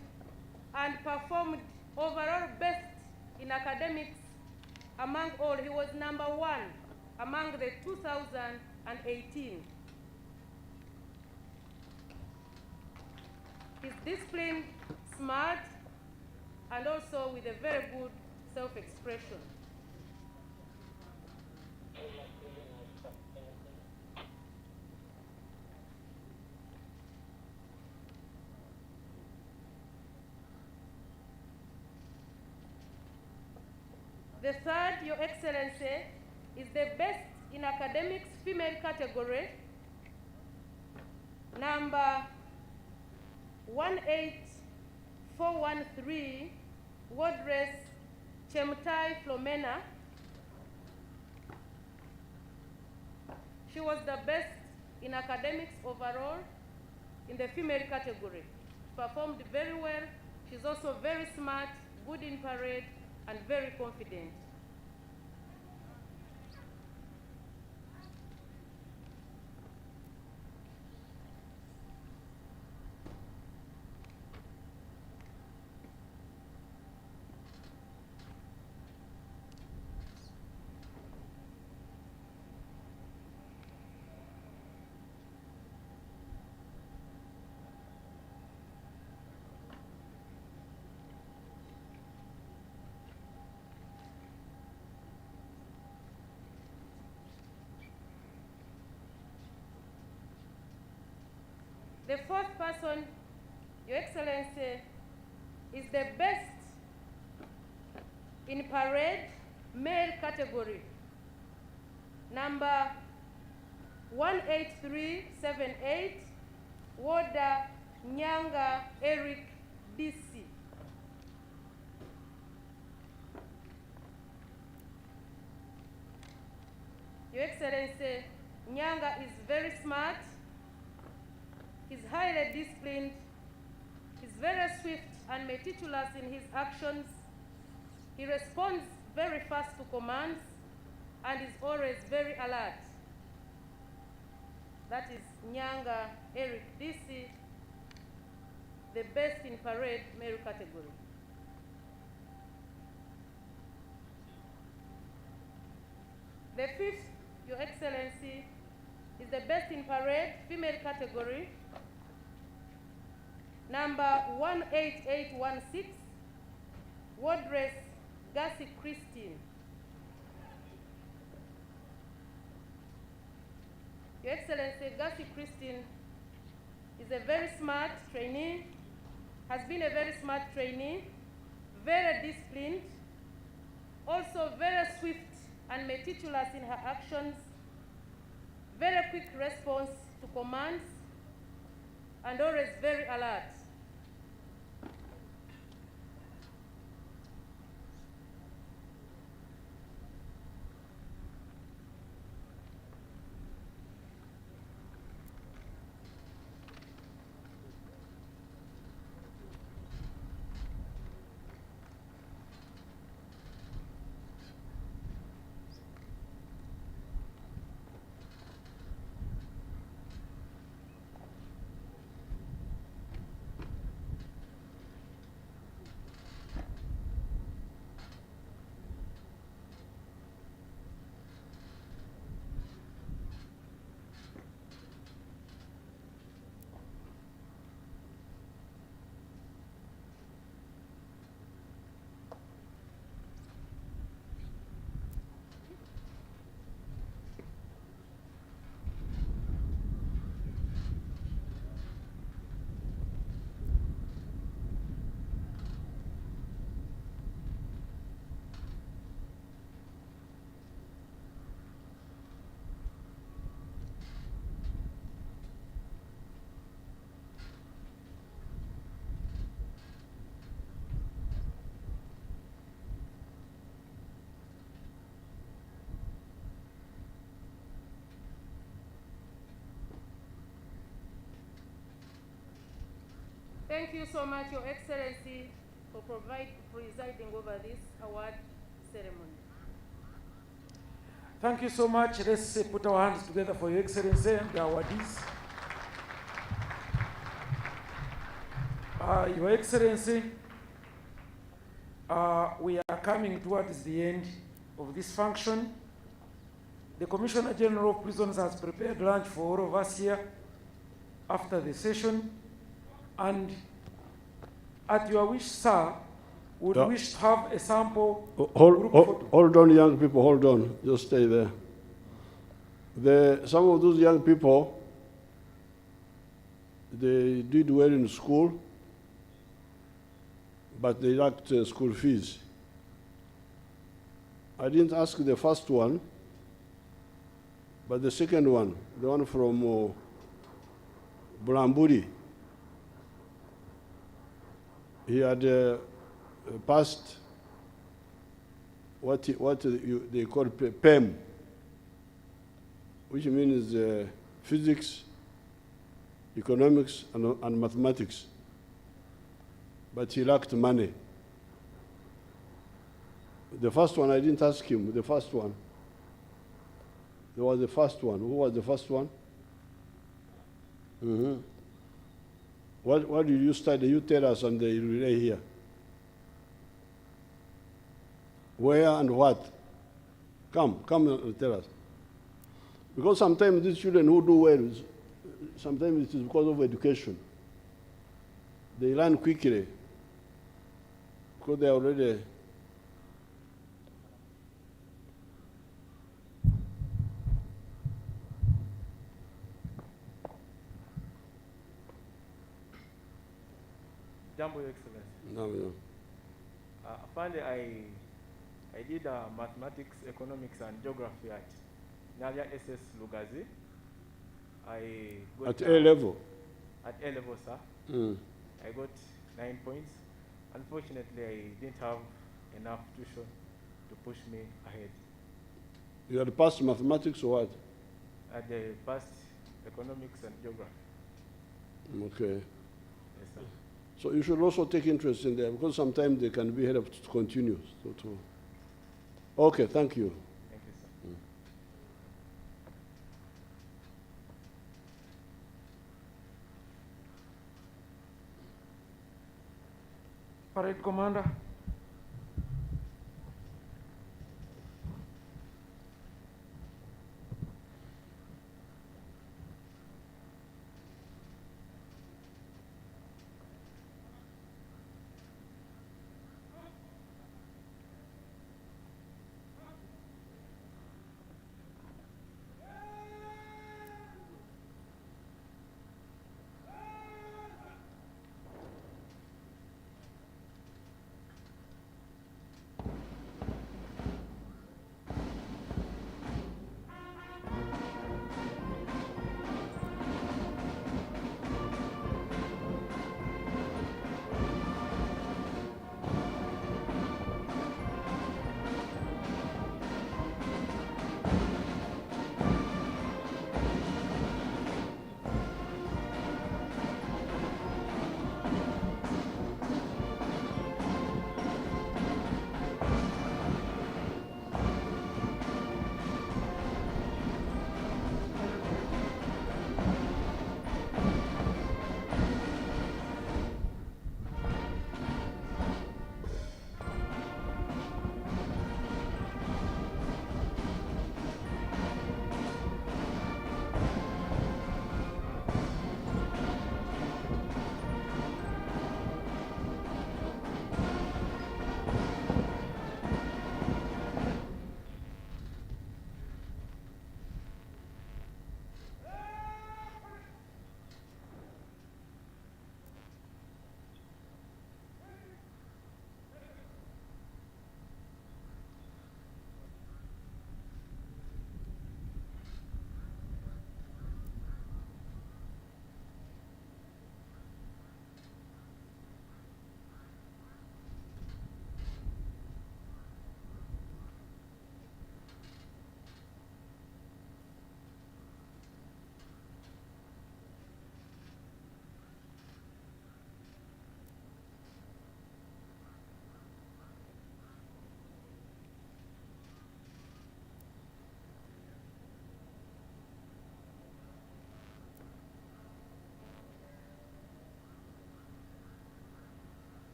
and performed overall best in academics among all. He was number 1 among the 2018. He's disciplined, smart, and also with a very good self-expression. The third, Your Excellency, is the best in academics female category, number 18413, wardress Chemtai Flomena. She was the best in academics overall in the female category. Performed very well. She's also very smart, good in parade, and very confident. The fourth person, Your Excellency, is the best in parade, male category, number 18378, Warder Nyanga Eric DC. Your Excellency, Nyanga is very smart. He's highly disciplined. He's very swift and meticulous in his actions. He responds very fast to commands and is always very alert. That is Nyanga Eric DC, the best in parade male category. The fifth, Your Excellency, is the best in parade female category, number 18816, Wardress Gussie Christine. Your Excellency, Gussie Christine is a very smart trainee, has been a very smart trainee, very disciplined, also very swift and meticulous in her actions, very quick response to commands, and always very alert. Thank you so much, Your Excellency, for presiding over this award ceremony. Thank you so much. Let's put our hands together for Your Excellency and the awardees. Your Excellency, we are coming towards the end of this function. The Commissioner General of Prisons has prepared lunch for all of us here after the session. And at your wish, sir, would wish to have a sample. Hold on, young people, hold on. Just stay there. Some of those young people, they did well in school, but they lacked school fees. I didn't ask the first one, but the second one, the one from Bulamburi. He had passed what they call PEM, which means physics, economics, and mathematics. But he lacked money. The first one, I didn't ask him, the first one. There was the first one. Who was the first one? Mm-hmm. What did you study? You tell us on the relay here. Where and what? Come and tell us. Because sometimes these children who do well, sometimes it is because of education. They learn quickly because they are already. Jambo, Your Excellency. No. Apparently, I did mathematics, economics, and geography at Nalia SS Lugazi. I got at A level? At A level, sir. Mm. I got 9 points. Unfortunately, I didn't have enough tuition to push me ahead. You had passed mathematics or what? I had passed economics and geography. Okay. Yes, sir. So you should also take interest in them because sometimes they can be helped to continue. Okay, thank you. Thank you, sir. Parade Commander.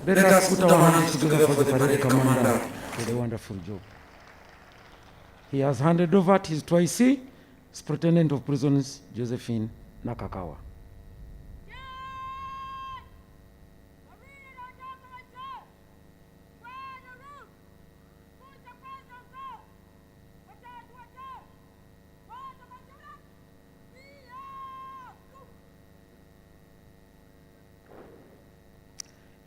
Let us put our hands together for the parade commander for the wonderful job. He has handed over to his 2IC, Superintendent of Prisons, Josephine Nakakawa.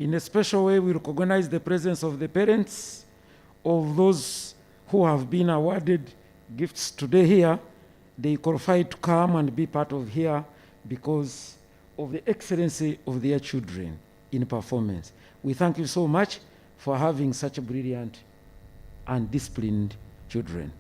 In a special way, we recognize the presence of the parents of those who have been awarded gifts today here. They qualified to come and be part of here because of the excellency of their children in performance. We thank you so much for having such brilliant and disciplined children.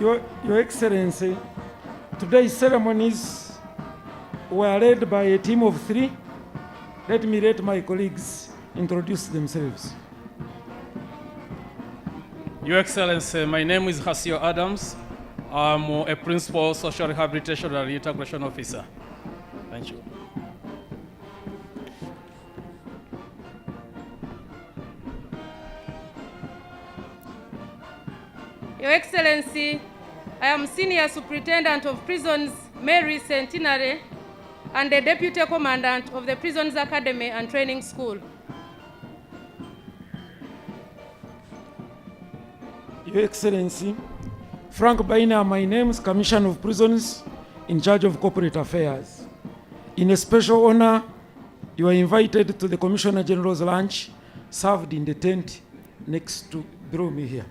Your Excellency, today's ceremonies were led by a team of 3. Let me let my colleagues introduce themselves. Your Excellency, my name is Hasio Adams. I'm a Principal Social Rehabilitation and Reintegration Officer. Thank you. Your Excellency, I am Senior Superintendent of Prisons Mary Centenary and the Deputy Commandant of the Prisons Academy and Training School. Your Excellency, Frank Baina, my name is Commissioner of Prisons in charge of corporate affairs. In a special honor, you are invited to the Commissioner General's lunch served in the tent next to below me here.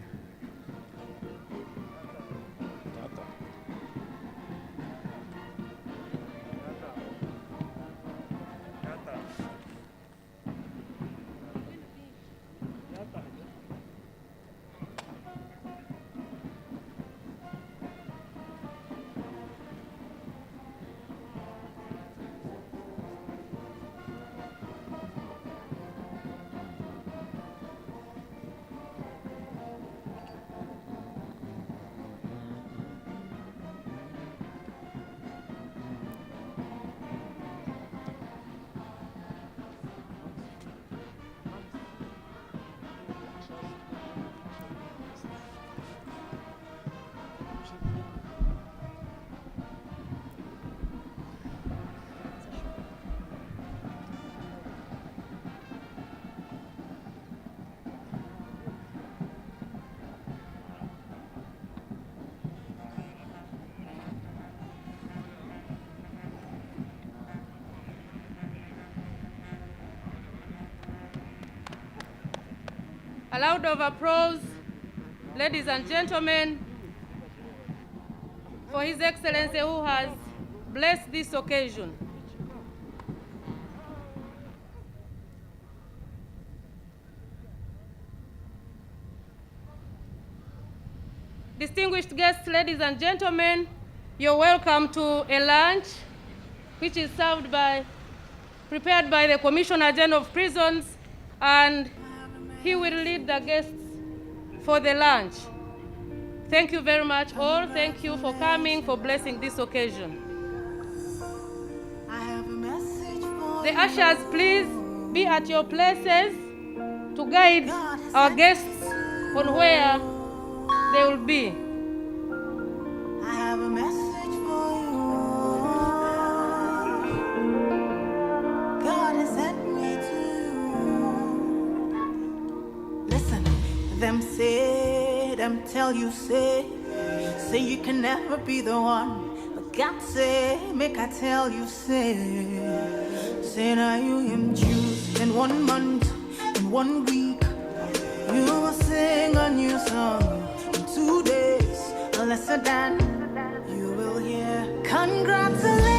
A round of applause, ladies and gentlemen, for His Excellency who has blessed this occasion. Distinguished guests, ladies and gentlemen, you're welcome to a lunch which is prepared by the Commissioner General of Prisons, and he will lead the guests for the lunch. Thank you very much all. Thank you for coming, for blessing this occasion. The ushers, please be at your places to guide our guests on where they will be. I have a message for you. God has sent me to you. Listen, them say, them tell you, say you can never be the one. But God say, make I tell you, say now you him choose in 1 month, in 1 week. You will sing a new song in 2 days, lesser than you will hear. Congratulations.